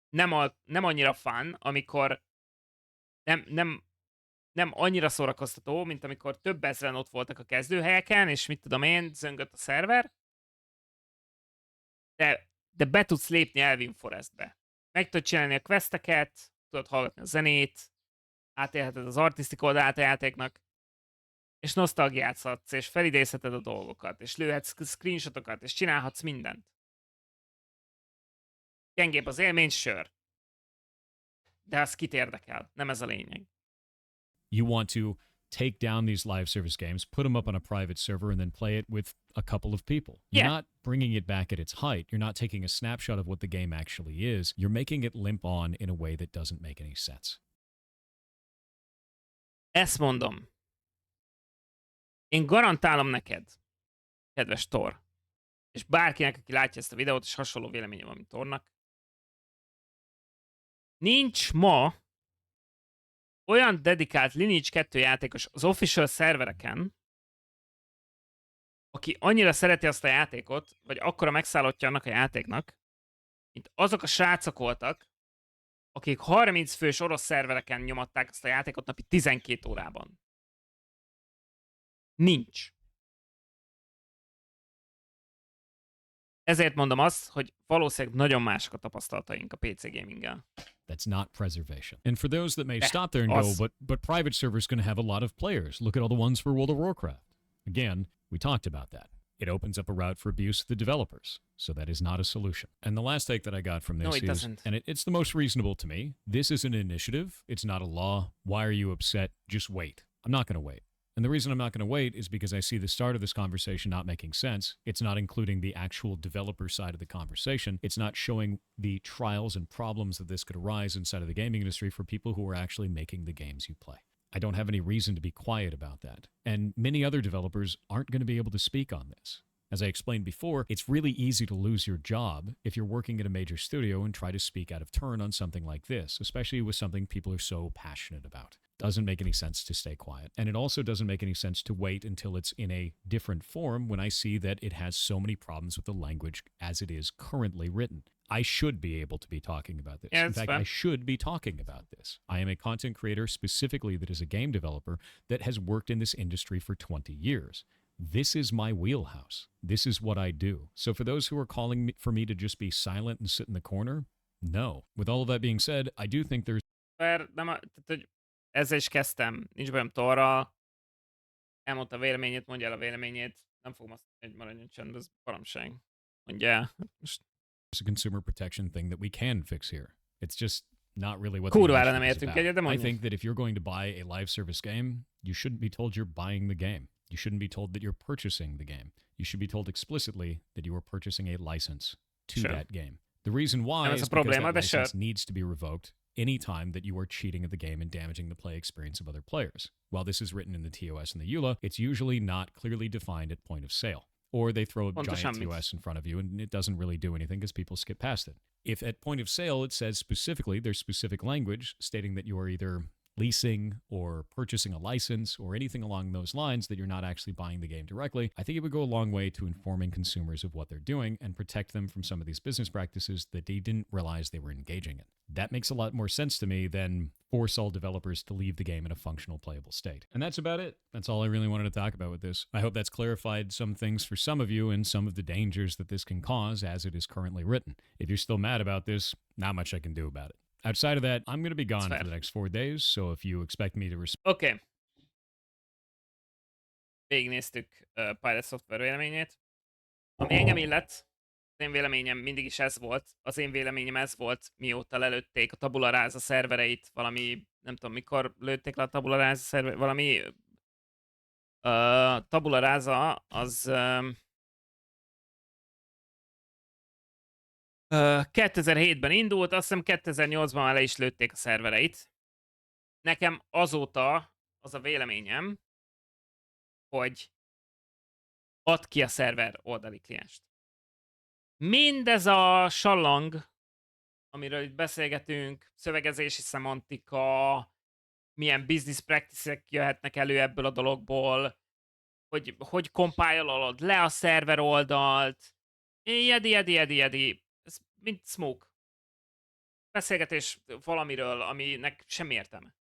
nem annyira fun, amikor nem annyira szórakoztató, mint amikor több ezren ott voltak a kezdőhelyeken, és mit tudom én, zöngött a szerver, de be tudsz lépni Elvin Forestbe. Meg tudod csinálni a questeket, tudod hallgatni a zenét, átélheted az artisztik oldalát a játéknak, és nosztalgiázhatsz, és felidézheted a dolgokat, és lőhetsz screenshotokat, és csinálhatsz mindent. Gyengébb az élmény, sure. De az kit érdekel, nem ez a lényeg. You want to take down these live service games, put them up on a private server, and then play it with a couple of people. You're not bringing it back at its height. You're not taking a snapshot of what the game actually is. You're making it limp on in a way that doesn't make any sense. Ezt mondom. Én garantálom neked, kedves Thor, és bárkinek, aki látja ezt a videót, és hasonló véleménye van, mint Thornak, nincs ma olyan dedikált Lineage 2 játékos az official szervereken, aki annyira szereti azt a játékot, vagy akkora megszállottja annak a játéknak, mint azok a srácok voltak, akik 30 fős orosz szervereken nyomatták azt a játékot napi 12 órában. Nincs. Ezért mondom azt, hogy valószínűleg nagyon mások a tapasztalataink a PC gaminggel. That's not preservation. And for those that may stop there and go, but private servers going to have a lot of players. Look at all the ones for World of Warcraft. Again, we talked about that. It opens up a route for abuse of the developers. So that is not a solution. And the last take that I got from this and it's the most reasonable to me, this is an initiative. It's not a law. Why are you upset? Just wait. I'm not going to wait. And the reason I'm not going to wait is because I see the start of this conversation not making sense. It's not including the actual developer side of the conversation. It's not showing the trials and problems that this could arise inside of the gaming industry for people who are actually making the games you play. I don't have any reason to be quiet about that. And many other developers aren't going to be able to speak on this. As I explained before, it's really easy to lose your job if you're working at a major studio and try to speak out of turn on something like this, especially with something people are so passionate about. Doesn't make any sense to stay quiet. And it also doesn't make any sense to wait until it's in a different form when I see that it has so many problems with the language as it is currently written. I should be able to be talking about this. Yeah, in fact, I should be talking about this. I am a content creator specifically that is a game developer that has worked in this industry for 20 years. This is my wheelhouse. This is what I do. So for those who are calling for me to just be silent and sit in the corner, no. With all of that being said, I do think there's... Ezzel is kezdtem, nincs bajom Thorral. elmondta a véleményét, mondja el a véleményét, nem fogom azt mondani, hogy maradjon csend, ez baromság. Mondja el. Most It's a consumer protection thing that we can fix here. It's just not really what kurvára the nem initiative is értünk about. egyet, de I mondja. think that if you're going to buy a live service game, you shouldn't be told you're buying the game. You shouldn't be told that you're purchasing the game. You should be told explicitly that you are purchasing a license to Sure. that game. The reason why Nem ez is a because probléma, that de license sure. needs to be revoked anytime that you are cheating at the game and damaging the play experience of other players. While this is written in the TOS and the EULA, it's usually not clearly defined at point of sale. Or they throw a Fontos, giant amit. TOS in front of you and it doesn't really do anything because people skip past it. If at point of sale it says specifically, there's specific language stating that you are either leasing or purchasing a license or anything along those lines, that you're not actually buying the game directly, I think it would go a long way to informing consumers of what they're doing and protect them from some of these business practices that they didn't realize they were engaging in. That makes a lot more sense to me than force all developers to leave the game in a functional, playable state. And that's about it. That's all I really wanted to talk about with this. I hope that's clarified some things for some of you and some of the dangers that this can cause as it is currently written. If you're still mad about this, not much I can do about it. Outside of that, I'm going to be gone fair. for the next 4 days, so if you expect me to Oké. Végignéztük Pilot Software véleményét. Ami engem illet, az én véleményem mindig is ez volt. Az én véleményem ez volt, mióta lelőtték a Tabula Rasa szervereit, valami, nem tudom mikor lőtték le a Tabula Rasa szervereit, valami Tabula Rasa az 2007-ben indult, azt hiszem 2008-ban már le is lőtték a szervereit. Nekem azóta az a véleményem, hogy add ki a szerver oldali klienst. Mindez a sallang, amiről itt beszélgetünk, szövegezési szemantika, milyen business practice-ek jöhetnek elő ebből a dologból, hogy compile-olod le a szerver oldalt, jedi. Ez mint smoke. Beszélgetés valamiről, aminek semmi értelme.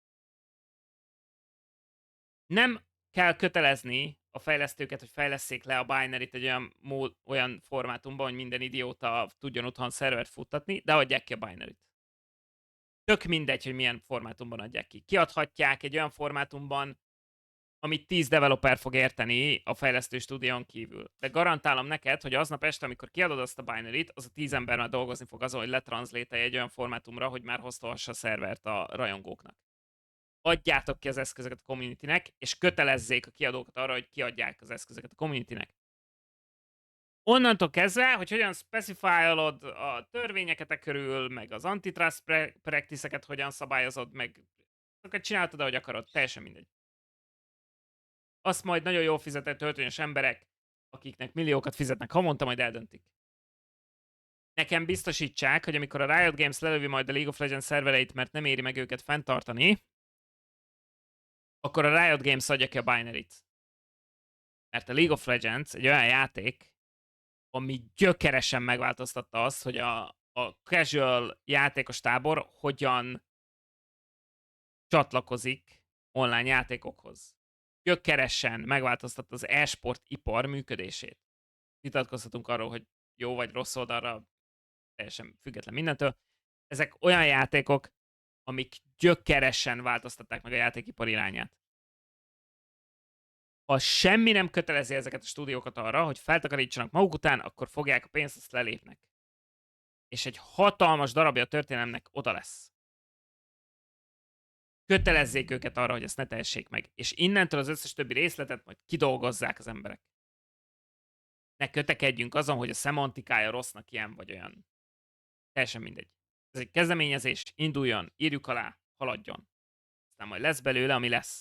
Nem kell kötelezni a fejlesztőket, hogy fejlesszék le a binary-t egy olyan formátumban, hogy minden idióta tudjon otthon szervert futtatni, de adják ki a binary-t. Tök mindegy, hogy milyen formátumban adják ki. Kiadhatják egy olyan formátumban, amit 10 developer fog érteni a fejlesztő stúdión kívül. De garantálom neked, hogy aznap este, amikor kiadod azt a binary-t, az a 10 ember már dolgozni fog azon, hogy letranslate-elje egy olyan formátumra, hogy már hoztolhassa a szervert a rajongóknak. Adjátok ki az eszközöket a communitynek, és kötelezzék a kiadókat arra, hogy kiadják az eszközöket a communitynek. Onnantól kezdve, hogy hogyan specifálod a törvényeket körül, meg az antitrust practice-eket hogyan szabályozod, meg azokat csináltad, ahogy akarod, teljesen mindegy. Azt majd nagyon jól fizetett töltőnyös emberek, akiknek milliókat fizetnek havonta, majd eldöntik. Nekem biztosítsák, hogy amikor a Riot Games lelövi majd a League of Legends szervereit, mert nem éri meg őket fenntartani, akkor a Riot Games adja ki a binary-t. Mert a League of Legends egy olyan játék, ami gyökeresen megváltoztatta azt, hogy a casual játékos tábor hogyan csatlakozik online játékokhoz. Gyökeresen megváltoztatta az e-sport ipar működését. Vitatkozhatunk arról, hogy jó vagy rossz oldalra, teljesen független mindentől. Ezek olyan játékok, amik gyökeresen változtatták meg a játékipar irányát. Ha semmi nem kötelezi ezeket a stúdiókat arra, hogy feltakarítsanak maguk után, akkor fogják a pénzt, azt lelépnek. És egy hatalmas darabja a történelemnek oda lesz. Kötelezzék őket arra, hogy ezt ne tehessék meg. És innentől az összes többi részletet majd kidolgozzák az emberek. Ne kötekedjünk azon, hogy a szemantikája rossznak ilyen vagy olyan. Teljesen mindegy. Ez egy kezdeményezés, induljon, írjuk alá, haladjon. Aztán majd lesz belőle, ami lesz.